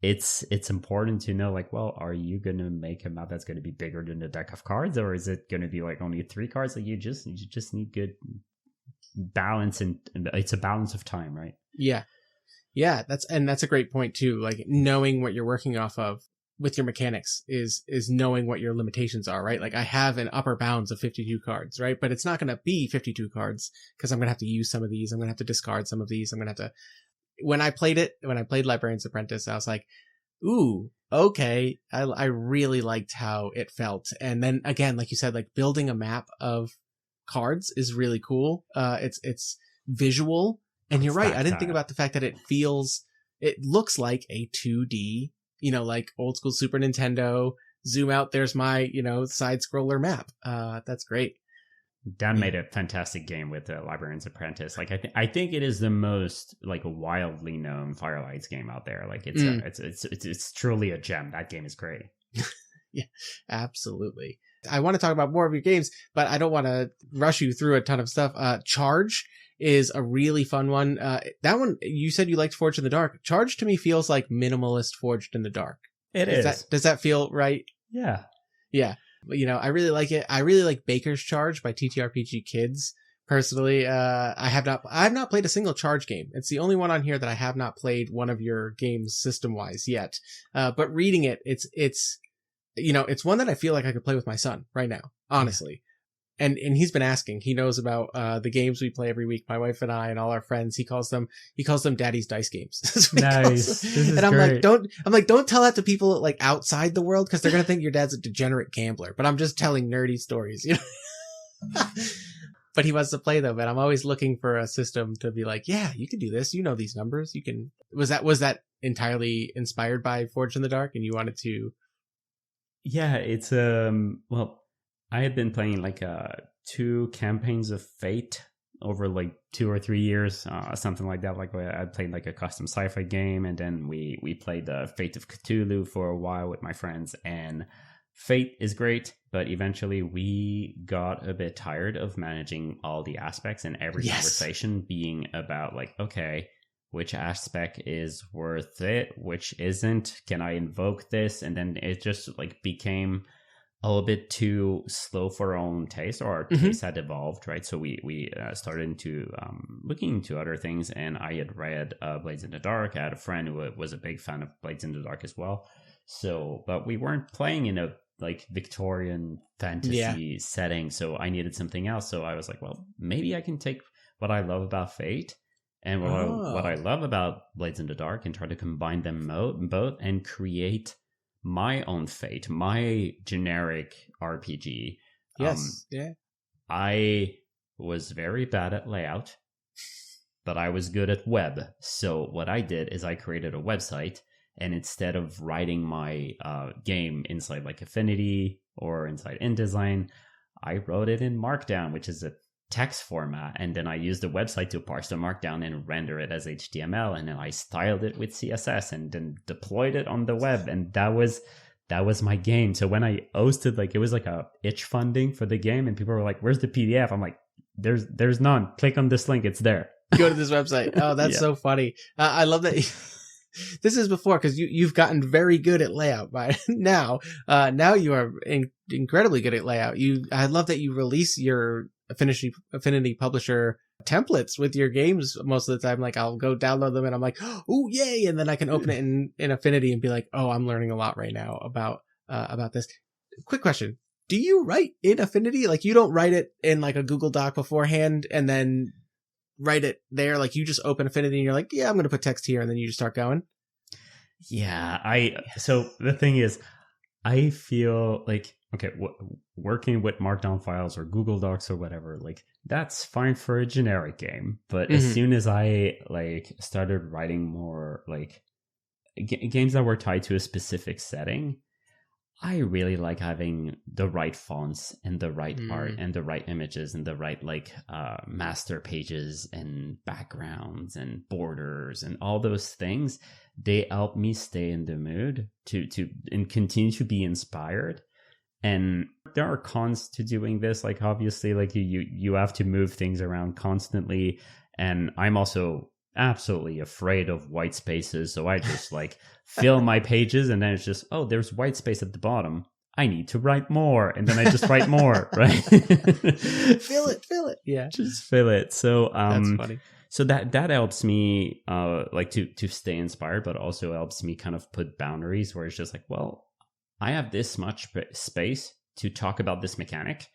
it's important to know, like, well, are you going to make a map that's going to be bigger than the deck of cards, or is it going to be like only 3 cards that you just need good balance, and it's a balance of time, right? Yeah. That's a great point too. Like knowing what you're working off of with your mechanics is knowing what your limitations are, right? Like I have an upper bounds of 52 cards, right? But it's not going to be 52 cards because I'm going to have to use some of these. I'm going to have to discard some of these. I'm going to have to. When I played Librarian's Apprentice, I was like, ooh, okay. I really liked how it felt. And then again, like you said, like building a map of cards is really cool. It's visual. And you're right. I didn't think about the fact that it looks like a 2D, like old school Super Nintendo. Zoom out. There's my, side scroller map. That's great. Dan made a fantastic game with the Librarian's Apprentice. Like I think it is the most like wildly known Firelights game out there. Like it's truly a gem. That game is great. Yeah, absolutely. I want to talk about more of your games, but I don't want to rush you through a ton of stuff. Charge is a really fun one. That one, you said you liked Forged in the Dark. Charge to me feels like minimalist Forged in the Dark. It is. Does that feel right? Yeah. Yeah. I really like it. I really like Baker's Charge by TTRPG Kids. Personally, I have not played a single Charge game. It's the only one on here that I have not played one of your games system wise yet. But reading it, it's one that I feel like I could play with my son right now, honestly. And he's been asking. He knows about the games we play every week. My wife and I and all our friends. He calls them Daddy's dice games. Nice. And I'm like, don't tell that to people like outside the world, because they're gonna think your dad's a degenerate gambler. But I'm just telling nerdy stories, But he wants to play them, and I'm always looking for a system to be like, yeah, you can do this. You know these numbers. You can. Was that entirely inspired by Forged in the Dark, and you wanted to? Yeah, it's well. I had been playing like 2 campaigns of Fate over like 2 or 3 years, something like that. Like I played like a custom sci-fi game, and then we played the Fate of Cthulhu for a while with my friends. And Fate is great, but eventually we got a bit tired of managing all the aspects, and every conversation being about like, okay, which aspect is worth it, which isn't? Can I invoke this? And then it just like became a little bit too slow for our own taste, or our taste had evolved, right? So we started into looking into other things, and I had read Blades in the Dark. I had a friend who was a big fan of Blades in the Dark as well. So, but we weren't playing in a like Victorian fantasy setting, so I needed something else. So I was like, well, maybe I can take what I love about Fate and what I love about Blades in the Dark and try to combine them both and create my own Fate, my generic RPG. Yes. I was very bad at layout, but I was good at web. So what I did is I created a website, and instead of writing my game inside like Affinity or inside InDesign, I wrote it in Markdown, which is a text format, and then I used the website to parse the Markdown and render it as HTML, and then I styled it with CSS and then deployed it on the web, and that was my game. So when I hosted, like, it was like a itch funding for the game, and people were like, where's the PDF? I'm like, there's none. Click on this link. It's there. Go to this website. Oh, that's so funny. I love that. This is before, because you've gotten very good at layout by now. Now you are incredibly good at layout. I love that you release your Affinity Publisher templates with your games most of the time. Like, I'll go download them and I'm like, oh, yay. And then I can open it in Affinity and be like, oh, I'm learning a lot right now about this. Quick question. Do you write in Affinity? Like, you don't write it in like a Google Doc beforehand and then write it there? Like, you just open Affinity and you're like, yeah, I'm going to put text here, and then you just start going? Yeah, so the thing is, I feel like, okay, working with Markdown files or Google Docs or whatever, like, that's fine for a generic game. But as soon as I like started writing more like games that were tied to a specific setting, I really like having the right fonts and the right art and the right images and the right like master pages and backgrounds and borders and all those things. They help me stay in the mood to and continue to be inspired. And there are cons to doing this. Like, obviously, like you have to move things around constantly. And I'm also absolutely afraid of white spaces, so I just like fill my pages, and then it's just, oh, there's white space at the bottom, I need to write more, and then I just write more. Right. fill it, yeah, just fill it. So that's funny. So that helps me like to stay inspired, but also helps me kind of put boundaries where it's just like, well, I have this much space to talk about this mechanic,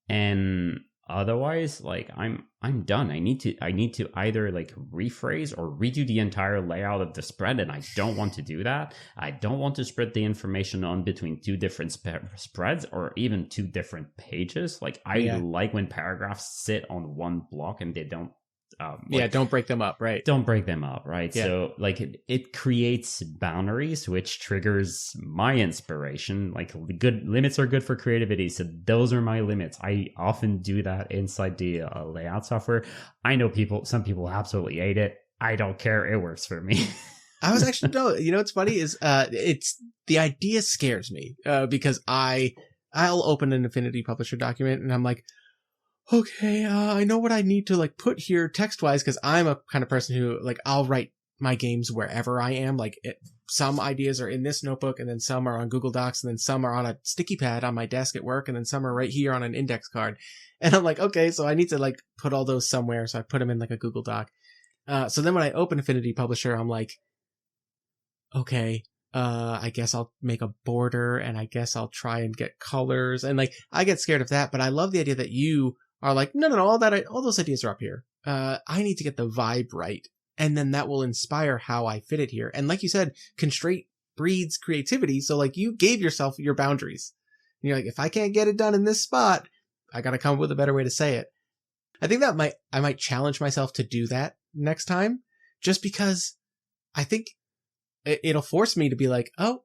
and otherwise, like, I'm done. I need to either like rephrase or redo the entire layout of the spread, and I don't want to do that. I don't want to spread the information on between two different spreads or even two different pages. Like, I like when paragraphs sit on one block and they don't. Don't break them up, right? Don't break them up, right? Yeah. So, like, it creates boundaries, which triggers my inspiration. Like, good limits are good for creativity, so those are my limits. I often do that inside the layout software. I know some people absolutely hate it. I don't care. It works for me. I was actually, no, you know what's funny is it's the idea scares me because I'll open an Affinity Publisher document and I'm like, okay, I know what I need to like put here text wise, because I'm a kind of person who like, I'll write my games wherever I am. Like, some ideas are in this notebook, and then some are on Google Docs, and then some are on a sticky pad on my desk at work, and then some are right here on an index card. And I'm like, okay, so I need to like put all those somewhere. So I put them in like a Google Doc. So then when I open Affinity Publisher, I'm like, okay, I guess I'll make a border, and I guess I'll try and get colors, and like, I get scared of that. But I love the idea that you are like, no, all those ideas are up here. I need to get the vibe right, and then that will inspire how I fit it here. And like you said, constraint breeds creativity. So like, you gave yourself your boundaries. And you're like, if I can't get it done in this spot, I got to come up with a better way to say it. I think that I might challenge myself to do that next time, just because I think it'll force me to be like, oh,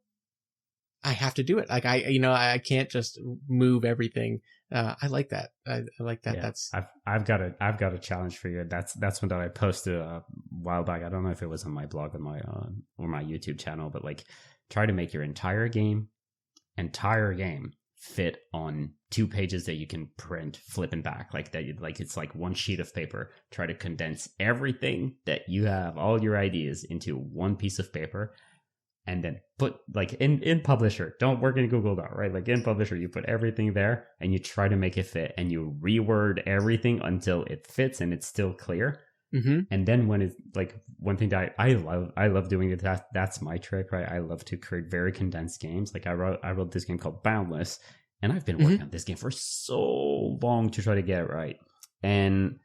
I have to do it. Like, I can't just move everything. I like that. I like that. Yeah, That's I've got a challenge for you. That's one that I posted a while back. I don't know if it was on my blog or my YouTube channel, but like, try to make your entire game fit on 2 pages that you can print, flip and back, like that. Like, it's like one sheet of paper. Try to condense everything that you have, all your ideas, into one piece of paper. And then put, like, in Publisher, don't work in Google Doc, right? Like, in Publisher, you put everything there and you try to make it fit, and you reword everything until it fits and it's still clear. Mm-hmm. And then when it's like, one thing that I love doing it, that's my trick, right? I love to create very condensed games. Like, I wrote this game called Boundless, and I've been working on this game for so long to try to get it right. And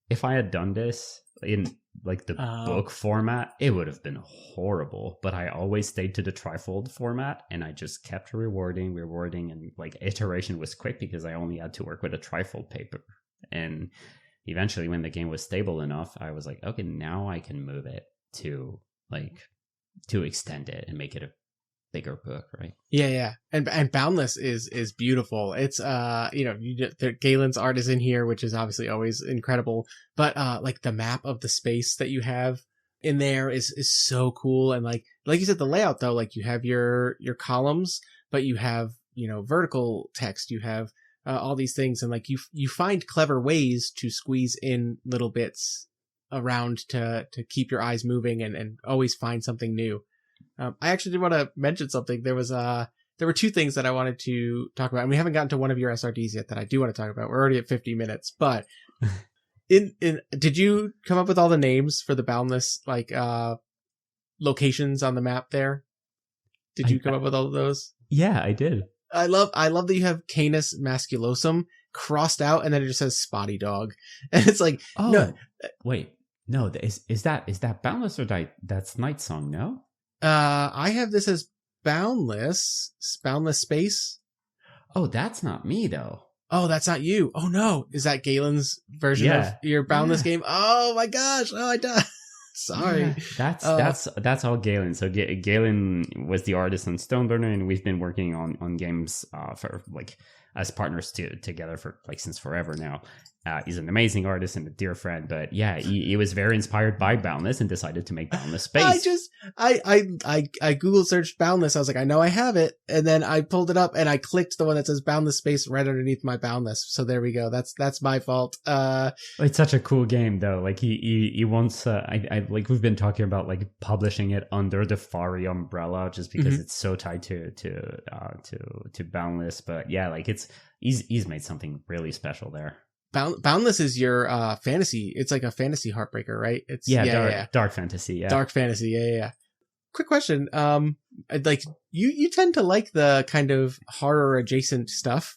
if I had done this in like the book format, it would have been horrible. But I always stayed to the trifold format, and I just kept rewarding, and like, iteration was quick because I only had to work with a trifold paper. And eventually, when the game was stable enough, I was like, okay, now I can move it to extend it and make it a bigger book, right? Yeah. And Boundless is beautiful. It's Galen's art is in here, which is obviously always incredible. But like, the map of the space that you have in there is so cool. And like you said, the layout though, like, you have your columns, but you have, vertical text, you have all these things, and like you find clever ways to squeeze in little bits around to keep your eyes moving and always find something new. I actually did want to mention something. There were two things that I wanted to talk about, and we haven't gotten to one of your SRDs yet that I do want to talk about. We're already at 50 minutes, but did you come up with all the names for the boundless locations on the map there? Did you come up with all of those? Yeah, I did. I love that you have Canis masculosum crossed out, and then it just says Spotty Dog, and it's like, oh no, wait, no, is that Boundless or that's Night Song? No, I have this as Boundless Space. Oh, that's not me though. Oh, that's not you. Oh no, is that Galen's version of your Boundless game? Oh my gosh! Oh, I died. Sorry. Yeah, that's all Galen. So Galen was the artist on Stoneburner, and we've been working on games for like as partners together for like since forever now. He's an amazing artist and a dear friend, but yeah, he was very inspired by Boundless and decided to make Boundless Space. I Google searched Boundless. I was like, I know I have it, and then I pulled it up and I clicked the one that says Boundless Space right underneath my Boundless. So there we go. That's my fault. It's such a cool game though. Like he wants. I like we've been talking about like publishing it under the Fari umbrella just because it's so tied to Boundless. But yeah, like he's made something really special there. Boundless is your fantasy. It's like a fantasy heartbreaker, right? It's dark fantasy. Yeah, dark fantasy. Yeah. Quick question. Like you tend to like the kind of horror adjacent stuff.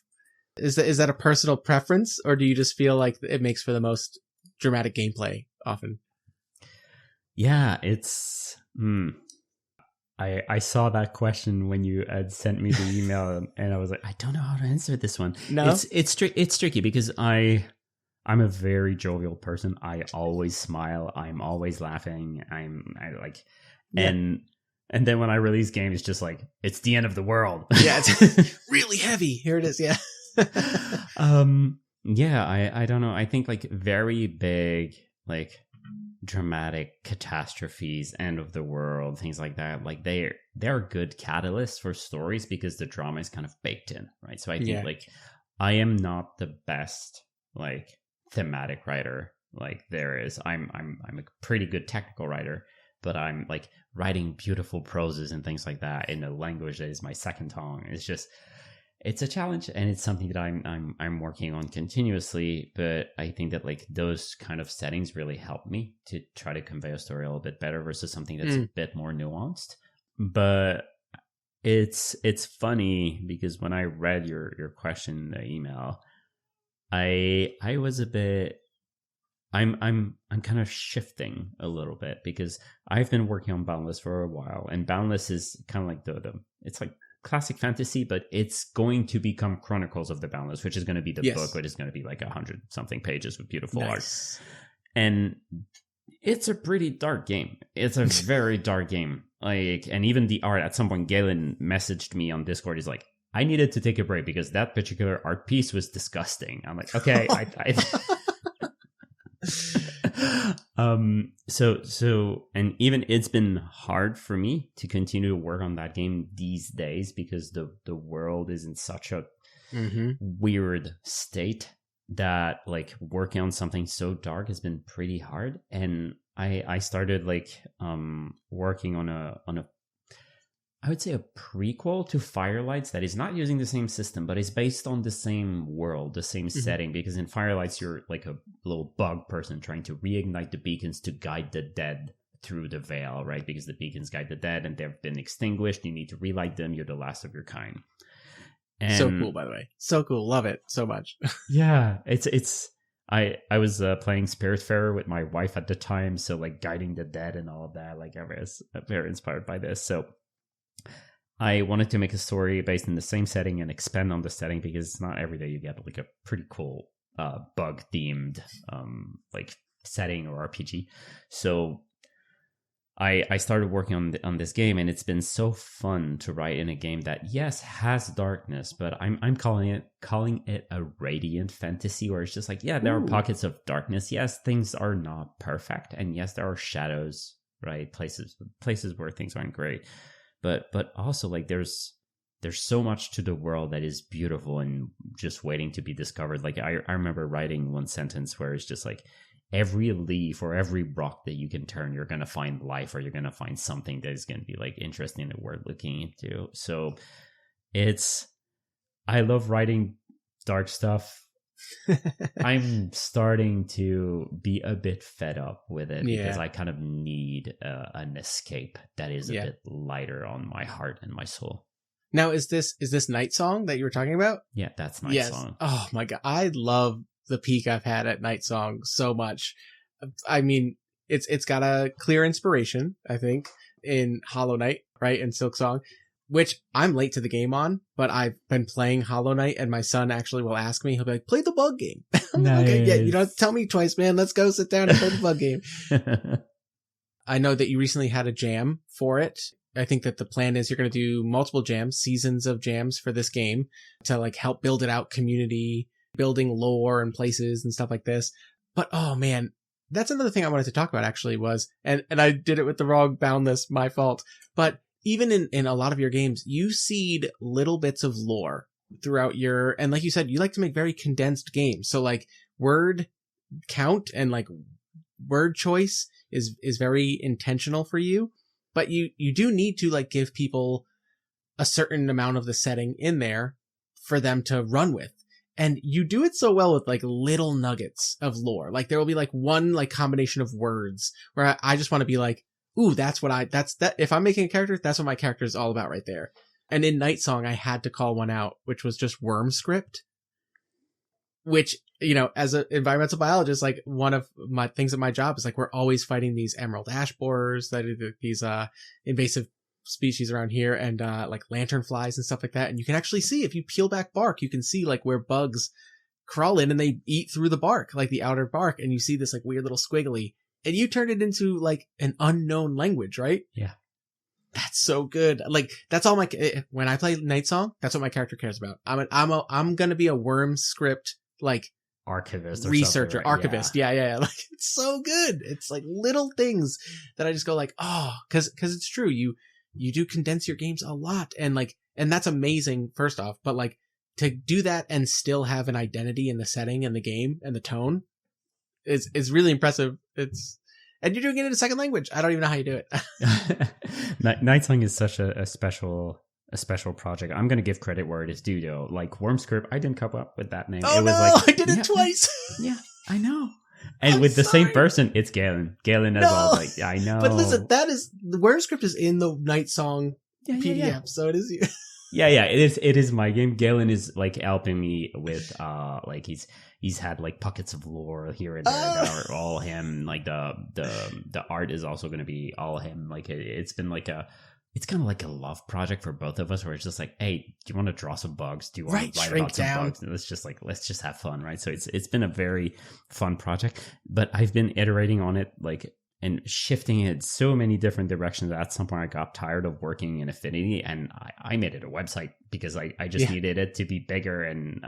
Is that a personal preference, or do you just feel like it makes for the most dramatic gameplay often? Yeah, it's. I saw that question when you had sent me the email, and I was like, I don't know how to answer this one. No, it's tricky because I'm a very jovial person. I always smile. I'm always laughing. And then when I release games, it's just like it's the end of the world. Yeah, it's really heavy. Here it is. Yeah. Yeah. I don't know. I think like very big like dramatic catastrophes, end of the world, things like that, like they're good catalysts for stories because the drama is kind of baked in, right? So I think like I am not the best like thematic writer like there is. I'm a pretty good technical writer, but I'm like writing beautiful proses and things like that in a language that is my second tongue. It's a challenge, and it's something that I'm working on continuously. But I think that like those kind of settings really help me to try to convey a story a little bit better versus something that's a bit more nuanced. But it's funny because when I read your question in the email, I was a bit. I'm kind of shifting a little bit because I've been working on Boundless for a while, and Boundless is kind of like the it's like classic fantasy, but it's going to become Chronicles of the Boundless, which is going to be the book, which is going to be like 100 something pages with beautiful art. And it's a pretty dark game. It's a very dark game. Like, and even the art, at some point, Galen messaged me on Discord. He's like, I needed to take a break because that particular art piece was disgusting. I'm like, okay, So and even it's been hard for me to continue to work on that game these days because the world is in such a weird state that like working on something so dark has been pretty hard. And I started like working on a I would say a prequel to Firelights that is not using the same system, but is based on the same world, the same setting. Because in Firelights, you're like a little bug person trying to reignite the beacons to guide the dead through the veil, right? Because the beacons guide the dead and they've been extinguished. You need to relight them. You're the last of your kind. And so cool, by the way. So cool. Love it so much. Yeah, I was playing Spiritfarer with my wife at the time. So like guiding the dead and all of that, like I was very inspired by this. So I wanted to make a story based in the same setting and expand on the setting because it's not every day you get like a pretty cool bug themed like setting or RPG. So I started working on this game, and it's been so fun to write in a game that yes has darkness, but I'm calling it a radiant fantasy, where it's just like there are pockets of darkness. Yes, things are not perfect, and yes there are shadows, right? Places where things aren't great. But also like there's there's so much to the world that is beautiful and just waiting to be discovered. Like I remember writing one sentence where it's just like, every leaf or every rock that you can turn, you're going to find life, or you're going to find something that is going to be like interesting that we're looking into. So I love writing dark stuff. I'm starting to be a bit fed up with it because I kind of need an escape that is a bit lighter on my heart and my soul. Now, is this Night Song that you were talking about? Yeah, that's Night Song. Oh my God. I love the peak I've had at Night Song so much. I mean, it's got a clear inspiration, I think, in Hollow Knight, right? And Silk Song, which I'm late to the game on, but I've been playing Hollow Knight, and my son actually will ask me, he'll be like, play the bug game. Nice. Okay, yeah, you don't have to tell me twice, man. Let's go sit down and play the bug game. I know that you recently had a jam for it. I think that the plan is you're going to do multiple jams, seasons of jams for this game to like help build it out, community, building lore and places and stuff like this. But oh man, that's another thing I wanted to talk about actually was, and I did it with the wrong boundless, my fault. But even in a lot of your games, you seed little bits of lore throughout and like you said, you like to make very condensed games. So like word count and like word choice is very intentional for you. But you do need to like give people a certain amount of the setting in there for them to run with. And you do it so well with like little nuggets of lore. Like there will be like one like combination of words where I just want to be like, ooh, that's that. If I'm making a character, that's what my character is all about right there. And in Night Song, I had to call one out, which was just worm script, which, you know, as an environmental biologist, like one of my things at my job is like, we're always fighting these emerald ash borers, that are these invasive species around here, and like lanternflies and stuff like that. And you can actually see, if you peel back bark, you can see like where bugs crawl in and they eat through the bark, like the outer bark. And you see this like weird little squiggly, and you turn it into like an unknown language, right? Yeah. That's so good. Like that's all when I play Night Song, that's what my character cares about. I'm going to be a worm script, like archivist, researcher, right? archivist. Yeah. Like it's so good. It's like little things that I just go like, oh, cause it's true. You do condense your games a lot, and that's amazing first off, but like to do that and still have an identity in the setting and the game and the tone is really impressive. And you're doing it in a second language. I don't even know how you do it. Night Song is such a special project. I'm going to give credit where it is due, though. Like Wormscript, I didn't come up with that name. Oh, it was I did it twice. Yeah, I know. And I'm with the sorry. same person, it's Galen. Galen as well. Like, I know. But listen, the Wormscript is in the Night Song PDF, so it is you. Yeah, it is my game. Galen is like helping me with like he's had like pockets of lore here and there that are all him. Like the art is also going to be all him. Like it's been like it's kind of like a love project for both of us, where it's just like, hey, do you want to draw some bugs? Do you want to write about some bugs? And let's just have fun, right? So it's been a very fun project, but I've been iterating on it like and shifting it so many different directions. At some point I got tired of working in Affinity, and I made it a website because I just needed it to be bigger. And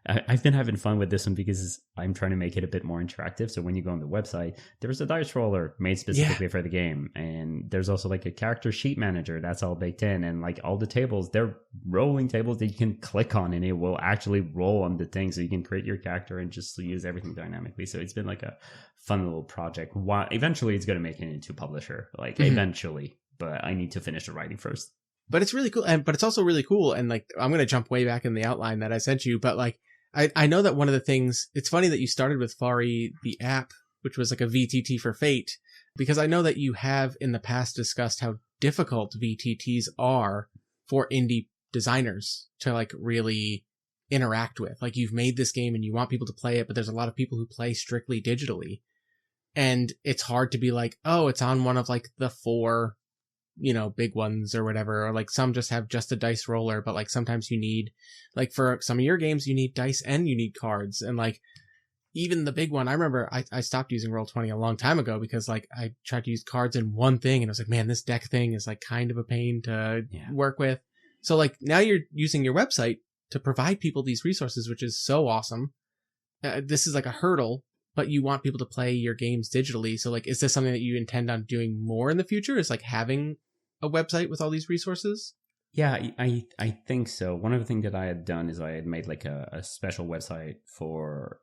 I've been having fun with this one because I'm trying to make it a bit more interactive. So when you go on the website, there's a dice roller made specifically for the game. And there's also like a character sheet manager that's all baked in. And like all the tables, they're rolling tables that you can click on, and it will actually roll on the thing. So you can create your character and just use everything dynamically. So it's been like a fun little project. Eventually it's going to make it into publisher, eventually, but I need to finish the writing first. But it's really cool. But it's also really cool. And like, I'm going to jump way back in the outline that I sent you, but like, I know that one of the things, it's funny that you started with Fari, the app, which was like a VTT for Fate, because I know that you have in the past discussed how difficult VTTs are for indie designers to like really interact with. Like you've made this game and you want people to play it, but there's a lot of people who play strictly digitally. And it's hard to be like, oh, it's on one of like the 4, big ones or whatever. Or like some just have just a dice roller, but like sometimes you need, like for some of your games, you need dice and you need cards. And like even the big one, I remember I stopped using Roll20 a long time ago because like I tried to use cards in one thing and I was like, man, this deck thing is like kind of a pain to work with. So like now you're using your website to provide people these resources, which is so awesome. This is like a hurdle, but you want people to play your games digitally. So like, is this something that you intend on doing more in the future? Is like having a website with all these resources? Yeah, I think so. One of the things that I had done is I had made like a special website for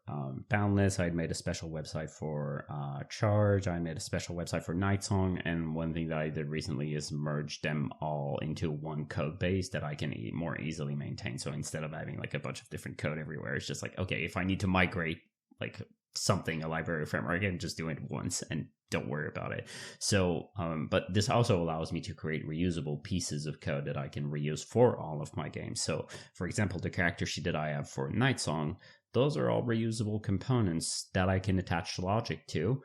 Boundless. I had made a special website for Charge. I made a special website for Nightsong. And one thing that I did recently is merge them all into one code base that I can more easily maintain. So instead of having like a bunch of different code everywhere, it's just like, okay, if I need to migrate like something, a library framework, I can just do it once and don't worry about it. So, but this also allows me to create reusable pieces of code that I can reuse for all of my games. So, for example, the character sheet that I have for Nightsong, those are all reusable components that I can attach logic to,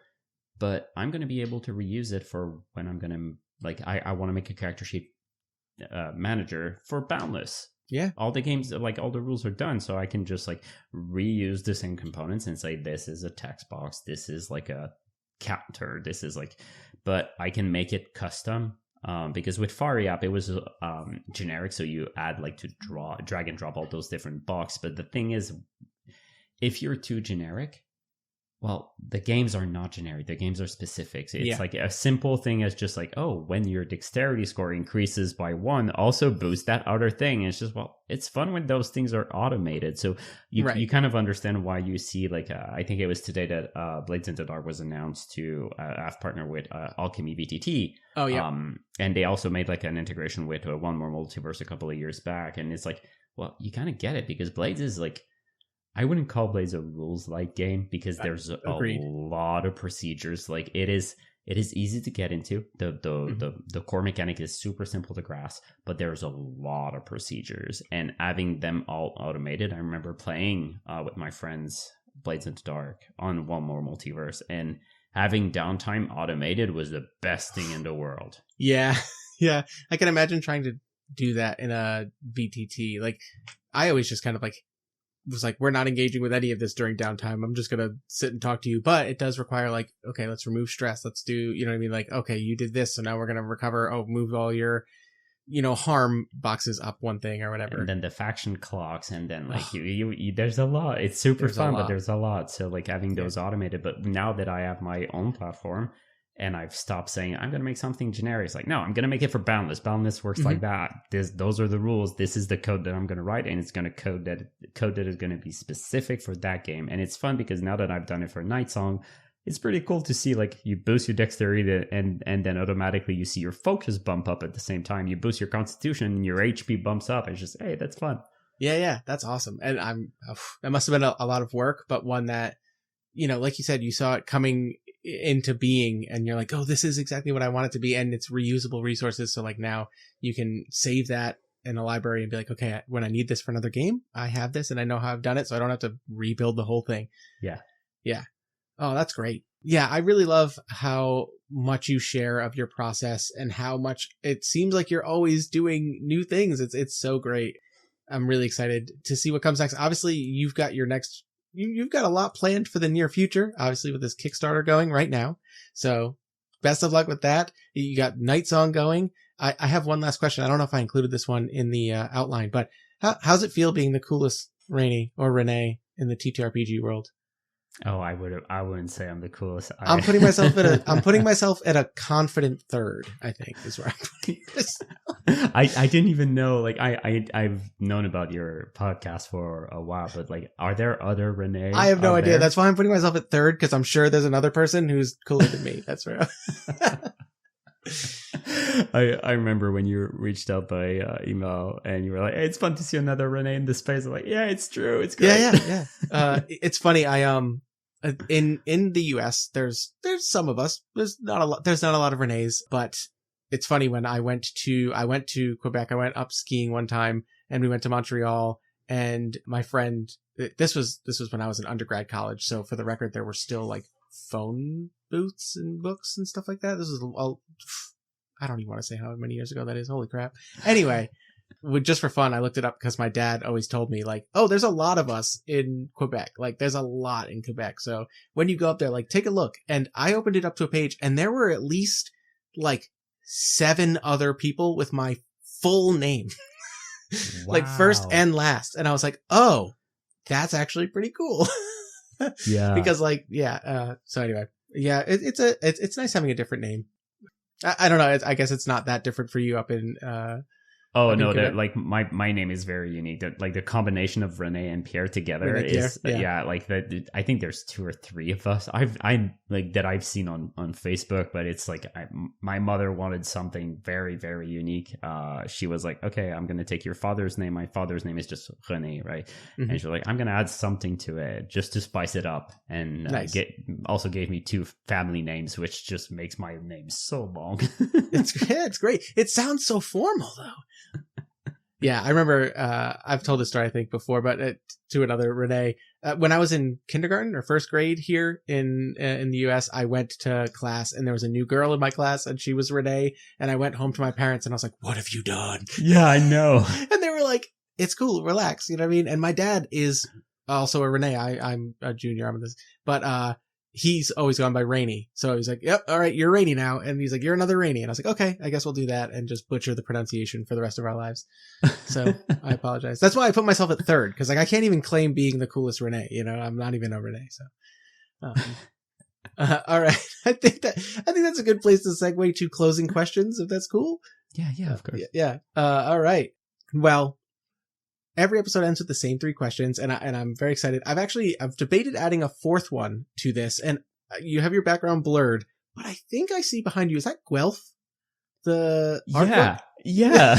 but I'm going to be able to reuse it for when I'm going to, like, I want to make a character sheet manager for Boundless. Yeah. All the games, like all the rules are done. So I can just like reuse the same components and say, this is a text box. This is like a counter. This is like, but I can make it custom. Because with Fari app, it was generic. So you add like to drag and drop all those different boxes. But the thing is, if you're too generic, well, the games are not generic. The games are specific. So it's like a simple thing as just like, oh, when your dexterity score increases by 1, also boost that other thing. And it's just, well, it's fun when those things are automated. So you kind of understand why you see like, I think it was today that Blades into Dark was announced to have partnered with Alchemy VTT. Oh, yeah. And they also made like an integration with One More Multiverse a couple of years back. And it's like, well, you kind of get it because Blades is like, I wouldn't call Blades a rules-like game because there's a lot of procedures. Like it is easy to get into. The core mechanic is super simple to grasp, but there's a lot of procedures. And having them all automated, I remember playing with my friends Blades into Dark on One More Multiverse, and having downtime automated was the best thing in the world. Yeah, yeah. I can imagine trying to do that in a VTT. Like I always just kind of like was like, we're not engaging with any of this during downtime. I'm just going to sit and talk to you. But it does require like, okay, let's remove stress. Let's do, you know what I mean? Like, okay, you did this. So now we're going to recover. Oh, move all your, harm boxes up one thing or whatever. And then the faction clocks. And then like you there's a lot. It's super fun, but there's a lot. So like having those automated, but now that I have my own platform, and I've stopped saying, I'm going to make something generic. It's like, no, I'm going to make it for Boundless. Boundless works like that. Those are the rules. This is the code that I'm going to write. And it's going to code that is going to be specific for that game. And it's fun because now that I've done it for Nightsong, it's pretty cool to see like you boost your dexterity and then automatically you see your focus bump up at the same time. You boost your constitution and your HP bumps up. It's just, hey, that's fun. Yeah. That's awesome. And that must have been a lot of work, but one that, like you said, you saw it coming into being and you're like, oh, this is exactly what I want it to be. And it's reusable resources. So like now you can save that in a library and be like, okay, when I need this for another game, I have this and I know how I've done it. So I don't have to rebuild the whole thing. Yeah. Oh, that's great. Yeah. I really love how much you share of your process and how much it seems like you're always doing new things. It's so great. I'm really excited to see what comes next. Obviously you've got your next You've got a lot planned for the near future, obviously with this Kickstarter going right now. So best of luck with that. You got Nightsong going. I have one last question. I don't know if I included this one in the outline, but how's it feel being the coolest Rene in the TTRPG world? Oh, I wouldn't say I'm the coolest. I'm putting myself at a confident third, I think, is where I'm putting this. I didn't even know, like, I've known about your podcast for a while, but like, are there other Rene? I have no idea. That's why I'm putting myself at third, because I'm sure there's another person who's cooler than me. That's right. I remember when you reached out by email and you were like, hey, it's fun to see another Rene in this space. I'm like, yeah, it's true. It's great. Yeah. It's funny. In the US, there's some of us. There's not a lot of Renes, but it's funny when I went to Quebec. I went up skiing one time and we went to Montreal, and my friend, this was when I was in undergrad college. So for the record, there were still like phone booths and books and stuff like that. This was I don't even want to say how many years ago that is. Holy crap. Anyway, just for fun, I looked it up because my dad always told me like, oh, there's a lot of us in Quebec. Like there's a lot in Quebec. So when you go up there, like take a look. And I opened it up to a page and there were at least like 7 other people with my full name, like first and last. And I was like, oh, that's actually pretty cool. Yeah. Because like, so anyway, yeah, it's nice having a different name. I don't know. I guess it's not that different for you up in Oh no, like my name is very unique. Like the combination of Rene and Pierre together is like I think there's 2 or 3 of us. I like that I've seen on Facebook, but it's like my mother wanted something very, very unique. She was like, okay, I'm gonna take your father's name. My father's name is just Rene, right? Mm-hmm. And she's like, I'm gonna add something to it just to spice it up, and also gave me 2 family names, which just makes my name so long. It's great. It sounds so formal though. Yeah, I remember, I've told this story, I think, before, but to another Rene. When I was in kindergarten or first grade here in the US, I went to class and there was a new girl in my class and she was Rene. And I went home to my parents and I was like, what have you done? Yeah, I know. And they were like, it's cool, relax. You know what I mean? And my dad is also a Rene. I'm a junior. I'm this, but, he's always gone by Rainy. So he's like, yep, all right, you're Rainy now. And he's like, you're another Rainy. And I was like, okay, I guess we'll do that and just butcher the pronunciation for the rest of our lives. So I apologize. That's why I put myself at third, because like I can't even claim being the coolest Rene. You know, I'm not even a Rene. So, all right. I think that's a good place to segue to closing questions, if that's cool. Yeah, of course. Yeah. All right. Well, every episode ends with the same 3 questions, and I'm very excited. I've debated adding a 4th one to this, and you have your background blurred, but I think I see behind you. Is that Guelph? The artwork? Yeah.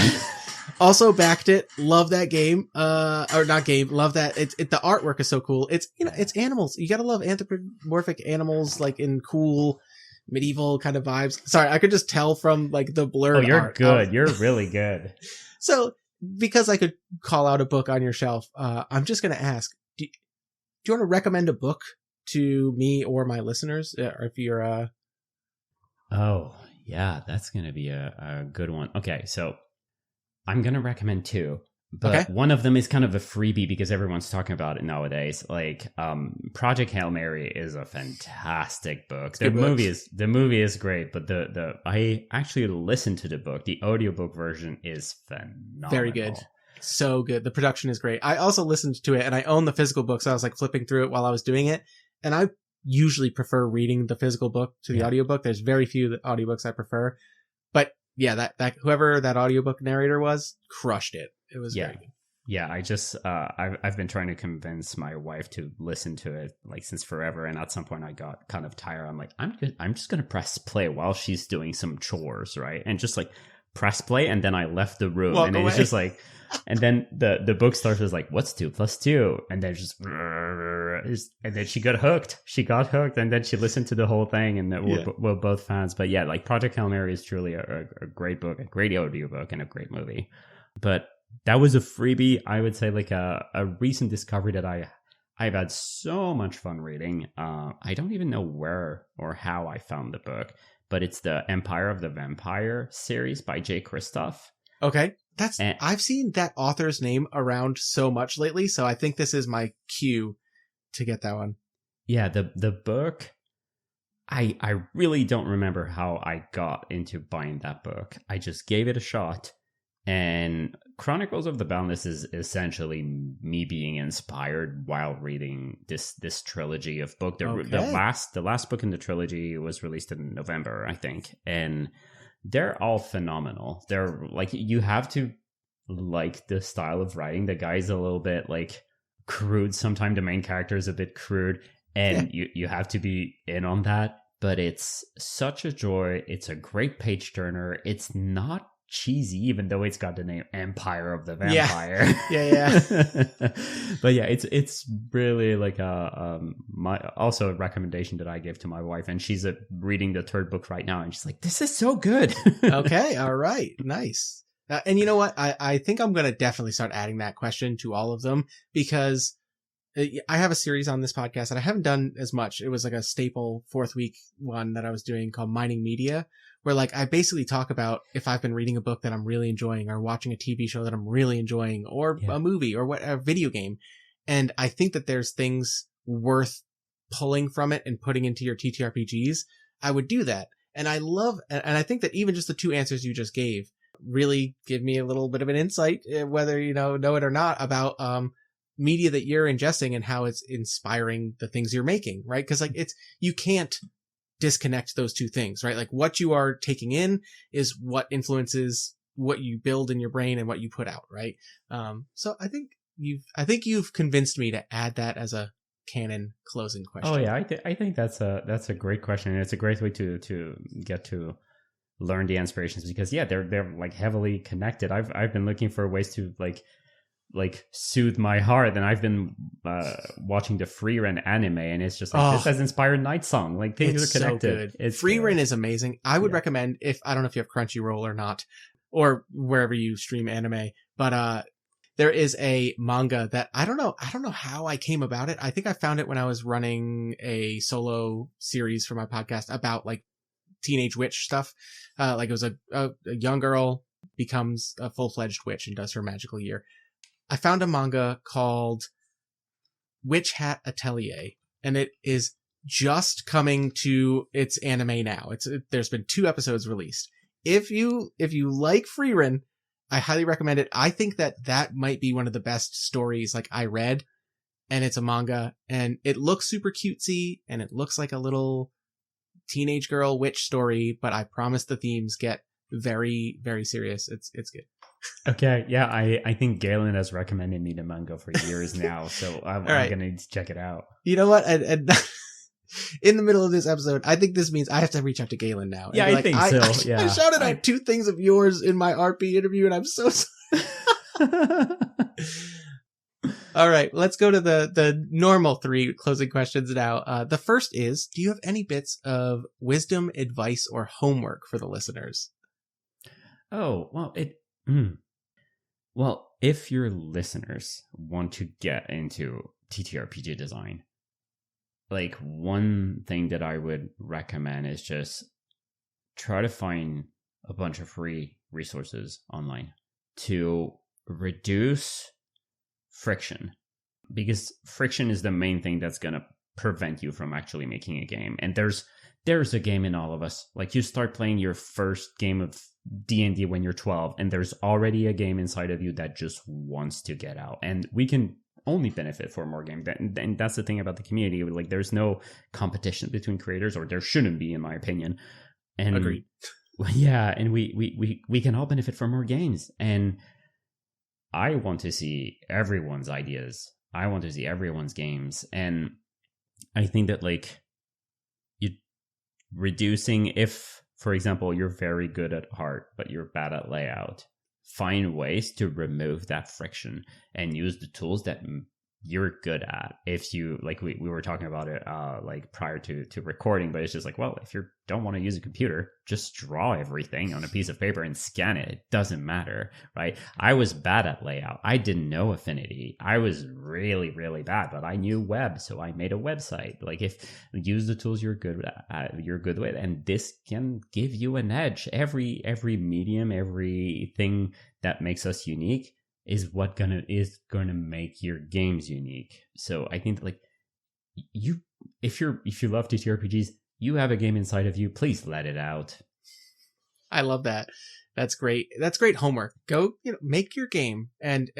Also backed it. Love that game. Or not game. Love that. The artwork is so cool. It's, it's animals. You gotta love anthropomorphic animals, like in cool medieval kind of vibes. Sorry, I could just tell from like the blurred art. Oh, you're good. You're really good. So, because I could call out a book on your shelf, I'm just going to ask, do you want to recommend a book to me or my listeners? Or if you're Oh, yeah, that's going to be a good one. Okay, so I'm going to recommend 2. But one of them is kind of a freebie because everyone's talking about it nowadays. Like, Project Hail Mary is a fantastic book. The movie is great, but I actually listened to the book. The audiobook version is phenomenal. Very good. So good. The production is great. I also listened to it and I own the physical book. So I was like flipping through it while I was doing it. And I usually prefer reading the physical book to the audiobook. There's very few audiobooks I prefer, but yeah, that whoever that audiobook narrator was crushed it. It was very good. Yeah, I just I've been trying to convince my wife to listen to it like since forever, and at some point I got kind of tired. I'm like, I'm just gonna press play while she's doing some chores, right? And just like press play, and then I left the room, and it's just like, and then the book starts with like, what's 2 + 2, and then just, and then she got hooked. And then she listened to the whole thing, and we're both fans. But yeah, like Project Hail Mary is truly a great book, a great audiobook, and a great movie. But that was a freebie. I would say like a recent discovery that I've had so much fun reading. I don't even know where or how I found the book, but it's the Empire of the Vampire series by Jay Kristoff. Okay. I've seen that author's name around so much lately, so I think this is my cue to get that one. Yeah, the book, I really don't remember how I got into buying that book. I just gave it a shot. And Chronicles of the Boundless is essentially me being inspired while reading this trilogy of book. The last book in the trilogy was released in November, I think, and they're all phenomenal. They're like, you have to like the style of writing. The guy's a little bit like crude. Sometimes the main character is a bit crude, and you have to be in on that. But it's such a joy. It's a great page turner. It's not cheesy, even though it's got the name Empire of the Vampire. Yeah. But yeah, it's really like also a recommendation that I give to my wife, and she's reading the 3rd book right now, and she's like, this is so good. Okay, all right, nice. And you know what? I think I'm gonna definitely start adding that question to all of them, because I have a series on this podcast that I haven't done as much. It was like a staple 4th week one that I was doing called Mining Media, where like I basically talk about if I've been reading a book that I'm really enjoying, or watching a TV show that I'm really enjoying, or a movie, or a video game. And I think that there's things worth pulling from it and putting into your TTRPGs. I would do that. And I love, and I think that even just the 2 answers you just gave really give me a little bit of an insight, whether you know it or not, about media that you're ingesting and how it's inspiring the things you're making, right? Because like you can't disconnect those 2 things, right? Like what you are taking in is what influences what you build in your brain and what you put out, right? So I think you've convinced me to add that as a canon closing question. Oh yeah, I think that's a great question, and it's a great way to get to learn the inspirations, because yeah, they're like heavily connected. I've been looking for ways to like soothe my heart, and I've been watching the Rene anime, and it's just like this has inspired Night Song. Like things are connected. So good. Rene is amazing. I would recommend, if I don't know if you have Crunchyroll or not, or wherever you stream anime, but there is a manga that I don't know how I came about it. I think I found it when I was running a solo series for my podcast about like teenage witch stuff. Like it was a young girl becomes a full-fledged witch and does her magical year. I found a manga called Witch Hat Atelier, and it is just coming to its anime now. There's been 2 episodes released. If you like Frieren, I highly recommend it. I think that might be one of the best stories like I read, and it's a manga, and it looks super cutesy, and it looks like a little teenage girl witch story, but I promise the themes get very, very serious. It's good. Okay, yeah, I think Galen has recommended me the manga for years now, so I'm gonna need to check it out. You know what? And in the middle of this episode, I think this means I have to reach out to Galen now. Yeah, I think so. Yeah, I shouted out 2 things of yours in my RP interview, and I'm so sorry. All right, let's go to the normal 3 closing questions now. The first is, do you have any bits of wisdom, advice, or homework for the listeners? Oh, well, well, if your listeners want to get into TTRPG design, like one thing that I would recommend is just try to find a bunch of free resources online to reduce friction, because friction is the main thing that's going to prevent you from actually making a game. And there's a game in all of us. Like you start playing your first game of D&D when you're 12, and there's already a game inside of you that just wants to get out. And we can only benefit for more games. And that's the thing about the community. Like there's no competition between creators, or there shouldn't be, in my opinion. And agreed. Yeah, and we can all benefit from more games. And I want to see everyone's ideas. I want to see everyone's games. And I think that like reducing, if for example you're very good at art but you're bad at layout, find ways to remove that friction and use the tools that you're good at. If you like, we were talking about it like prior to recording, but it's just like, well, if you don't want to use a computer, just draw everything on a piece of paper and scan it. It doesn't matter, right? I was bad at layout. I didn't know Affinity. I was really, really bad, but I knew web, so I made a website. Like, if use the tools you're good at, you're good with, and this can give you an edge. Every medium, everything that makes us unique is gonna make your games unique. So I think that, like, if you love TTRPGs, you have a game inside of you. Please let it out. I love that. That's great. That's great homework. Go, make your game. And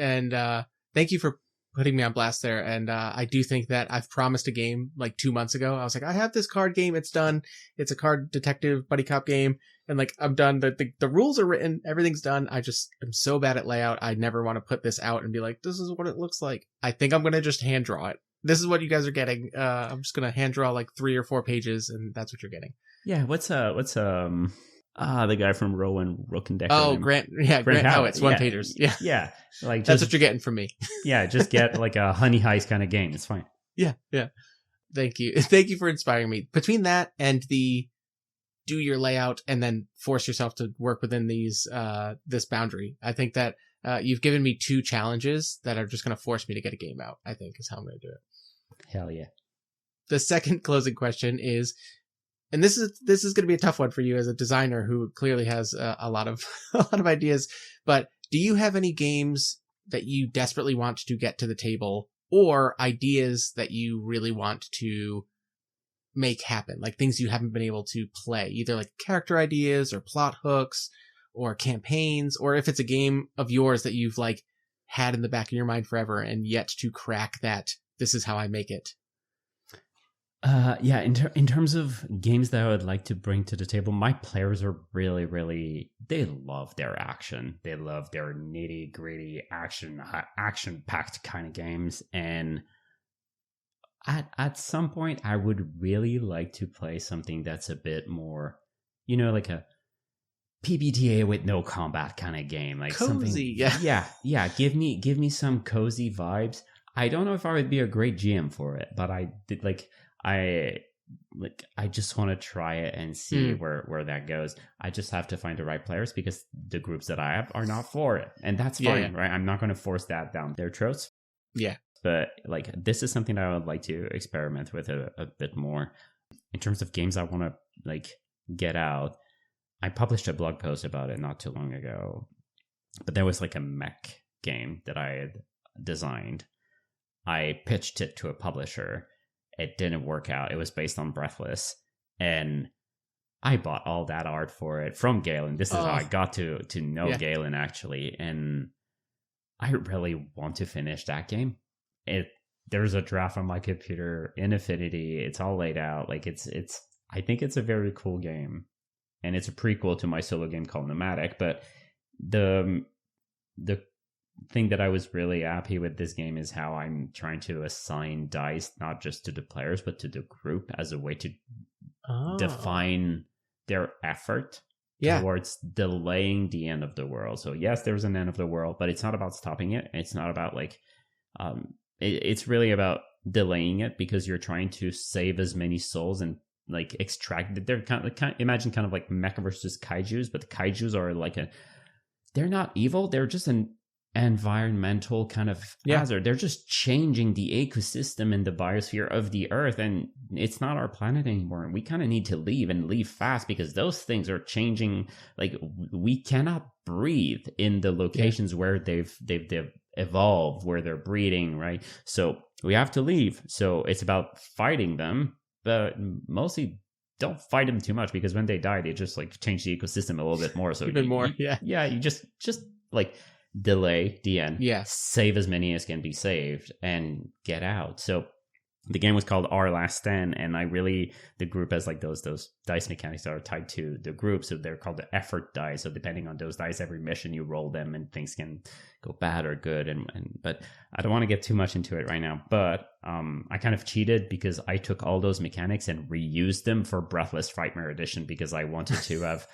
thank you for putting me on blast there. And I do think that I've promised a game like 2 months ago. I was like, I have this card game. It's done. It's a card detective buddy cop game. And like, I'm done. The rules are written. Everything's done. I just am so bad at layout. I never want to put this out and be like, this is what it looks like. I think I'm going to just hand draw it. This is what you guys are getting. I'm just going to hand draw like 3 or 4 pages, and that's what you're getting. Yeah. What's the guy from Rook and Decker? Oh, Grant Howitt's one pagers. Yeah. Yeah. Like, that's what you're getting from me. Yeah. Just get like a Honey Heist kind of game. It's fine. Yeah. Yeah. Thank you. Thank you for inspiring me. Between that and the do your layout and then force yourself to work within this boundary, I think that you've given me 2 challenges that are just going to force me to get a game out, I think, is how I'm going to do it. Hell yeah. The second closing question is, and this is going to be a tough one for you as a designer who clearly has a lot of ideas, but do you have any games that you desperately want to get to the table, or ideas that you really want to make happen, like things you haven't been able to play, either like character ideas or plot hooks or campaigns, or if it's a game of yours that you've like had in the back of your mind forever and yet to crack that this is how I make it? Yeah, in terms of games that I would like to bring to the table, my players are really they love their action. They love their nitty gritty action packed kind of games. And at some point, I would really like to play something that's a bit more, like a PBTA with no combat kind of game, like Cozy, something. Yeah. Give me some cozy vibes. I don't know if I would be a great GM for it, but I did I just want to try it and see where that goes. I just have to find the right players because the groups that I have are not for it, and that's fine, right? I'm not going to force that down their throats. Yeah, but this is something that I would like to experiment with a bit more. In terms of games I want to get out, I published a blog post about it not too long ago, but there was a mech game that I had designed. I pitched it to a publisher. It didn't work out. It was based on Breathless, and I bought all that art for it from Galen. This is how I got to know Galen, actually, and I really want to finish that game. There's a draft on my computer in Affinity. It's all laid out. I think it's a very cool game, and it's a prequel to my solo game called Nomadic. But the thing that I was really happy with this game is how I'm trying to assign dice not just to the players but to the group as a way to define their effort towards delaying the end of the world. So yes, there's an end of the world, but it's not about stopping it. It's not about it's really about delaying it because you're trying to save as many souls and extract. They're imagine like mecha versus kaijus, but the kaijus are they're not evil. They're just an environmental kind of hazard. They're just changing the ecosystem and the biosphere of the earth, and it's not our planet anymore. We kind of need to leave and leave fast because those things are changing. We cannot breathe in the locations where they've evolved, where they're breeding, right? So we have to leave. So it's about fighting them, but mostly don't fight them too much because when they die, they just change the ecosystem a little bit more. So even more. You just delay the end. Yeah. Save as many as can be saved and get out. So the game was called Our Last Stand, and the group has those dice mechanics that are tied to the group. So they're called the effort dice. So depending on those dice, every mission you roll them and things can go bad or good. But I don't want to get too much into it right now. But I kind of cheated because I took all those mechanics and reused them for Breathless Frightmare Edition because I wanted to have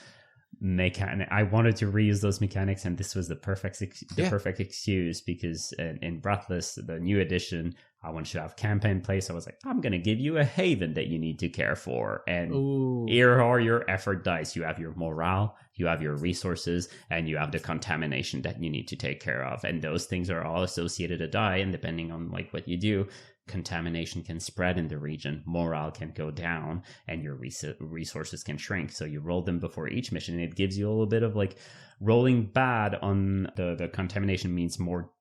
I wanted to reuse those mechanics, and this was the perfect excuse because in Breathless, the new edition, I wanted to have campaign play. So I was like, I'm going to give you a haven that you need to care for, and here are your effort dice. You have your morale, you have your resources, and you have the contamination that you need to take care of, and those things are all associated to die. And depending on what you do, contamination can spread in the region, morale can go down, and your resources can shrink. So you roll them before each mission, and it gives you a little bit of rolling bad on the contamination means more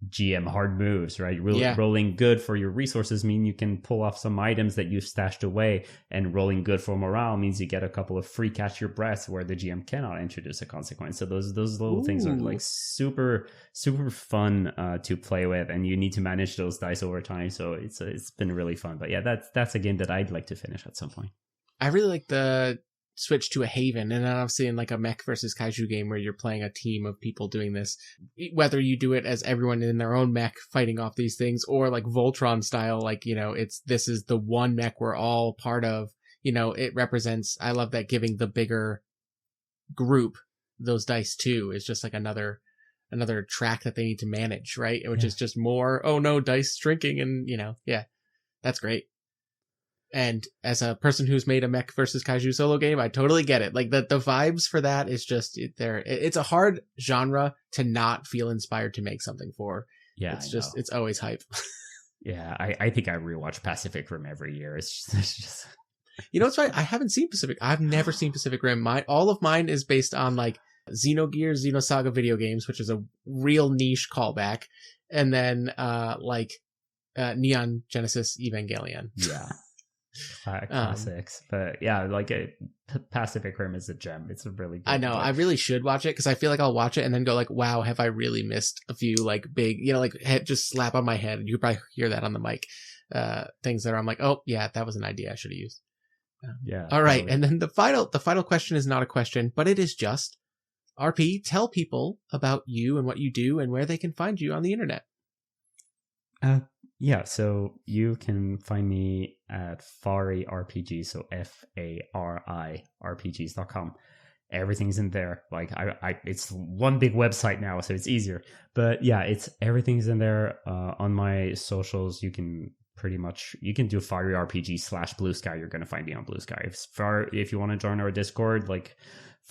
GM hard moves, right? Rolling good for your resources mean you can pull off some items that you've stashed away, and rolling good for morale means you get a couple of free catch your breaths where the GM cannot introduce a consequence. So those little things are super super fun to play with, and you need to manage those dice over time. So it's been really fun. But yeah, that's a game that I'd like to finish at some point. I really like the switch to a haven, and then I'm seeing a mech versus kaiju game where you're playing a team of people doing this, whether you do it as everyone in their own mech fighting off these things, or Voltron style, this is the one mech we're all part of. It represents, I love that, giving the bigger group those dice too is just another track that they need to manage, right? Which is just more, oh no, dice shrinking, and that's great. And as a person who's made a mech versus kaiju solo game, I totally get it. The vibes for that is just there. It's a hard genre to not feel inspired to make something for. Yeah, it's always hype. Yeah, I think I rewatch Pacific Rim every year. It's just. What's right? I've never seen Pacific Rim. All of mine is based on Xenogears, Xenosaga video games, which is a real niche callback, and then Neon Genesis Evangelion. Yeah. Classics, but yeah, Pacific Rim is a gem. It's a really good. I know. I really should watch it because I feel like I'll watch it and then go wow, have I really missed a few big, just slap on my head. You could probably hear that on the mic. things that I'm like, oh yeah, that was an idea I should have used. Yeah. All right. And then the final question is not a question, but it is just, RP, tell people about you and what you do and where they can find you on the internet. Yeah, so you can find me at Fari RPG, so Fari RPGs.com. Everything's in there. Like it's one big website now, so it's easier. But yeah, everything's in there. On my socials, you can do Fari RPG / Blue Sky. You're gonna find me on Blue Sky. If you want to join our Discord, like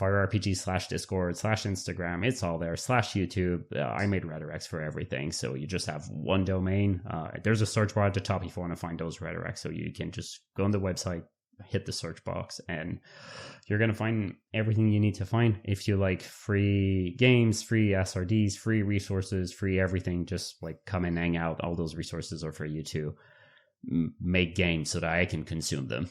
Fari RPG / Discord / Instagram, it's all there. / YouTube. I made redirects for everything, so you just have one domain. There's a search bar at the top if you want to find those redirects, so you can just go on the website, hit the search box, and you're going to find everything you need to find. If you like free games, free SRDs, free resources, free everything, just like come and hang out. All those resources are for you to make games so that I can consume them.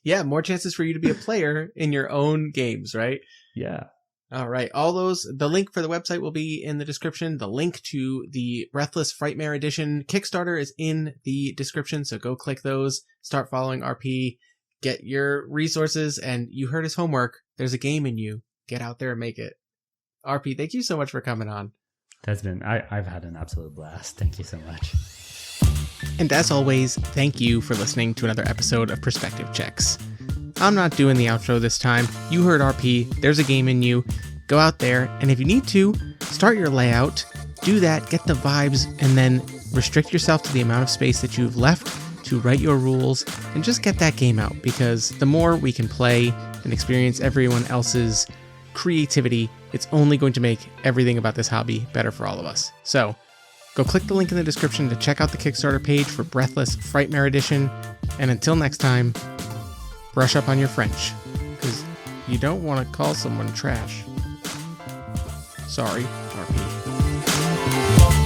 Yeah, more chances for you to be a player in your own games, right? Yeah. All right. The link for the website will be in the description. The link to the Breathless Frightmare Edition Kickstarter is in the description, so go click those, start following RP, get your resources, and you heard his homework. There's a game in you. Get out there and make it. RP, thank you so much for coming on. I've had an absolute blast. Thank you so much. And as always, thank you for listening to another episode of Perspective Checks. I'm not doing the outro this time. You heard RP. There's a game in you. Go out there, and if you need to, start your layout. Do that, get the vibes, and then restrict yourself to the amount of space that you've left to write your rules, and just get that game out, because the more we can play and experience everyone else's creativity, it's only going to make everything about this hobby better for all of us. So, go click the link in the description to check out the Kickstarter page for Breathless Frightmare Edition, and until next time, brush up on your French, because you don't want to call someone trash. Sorry, RP.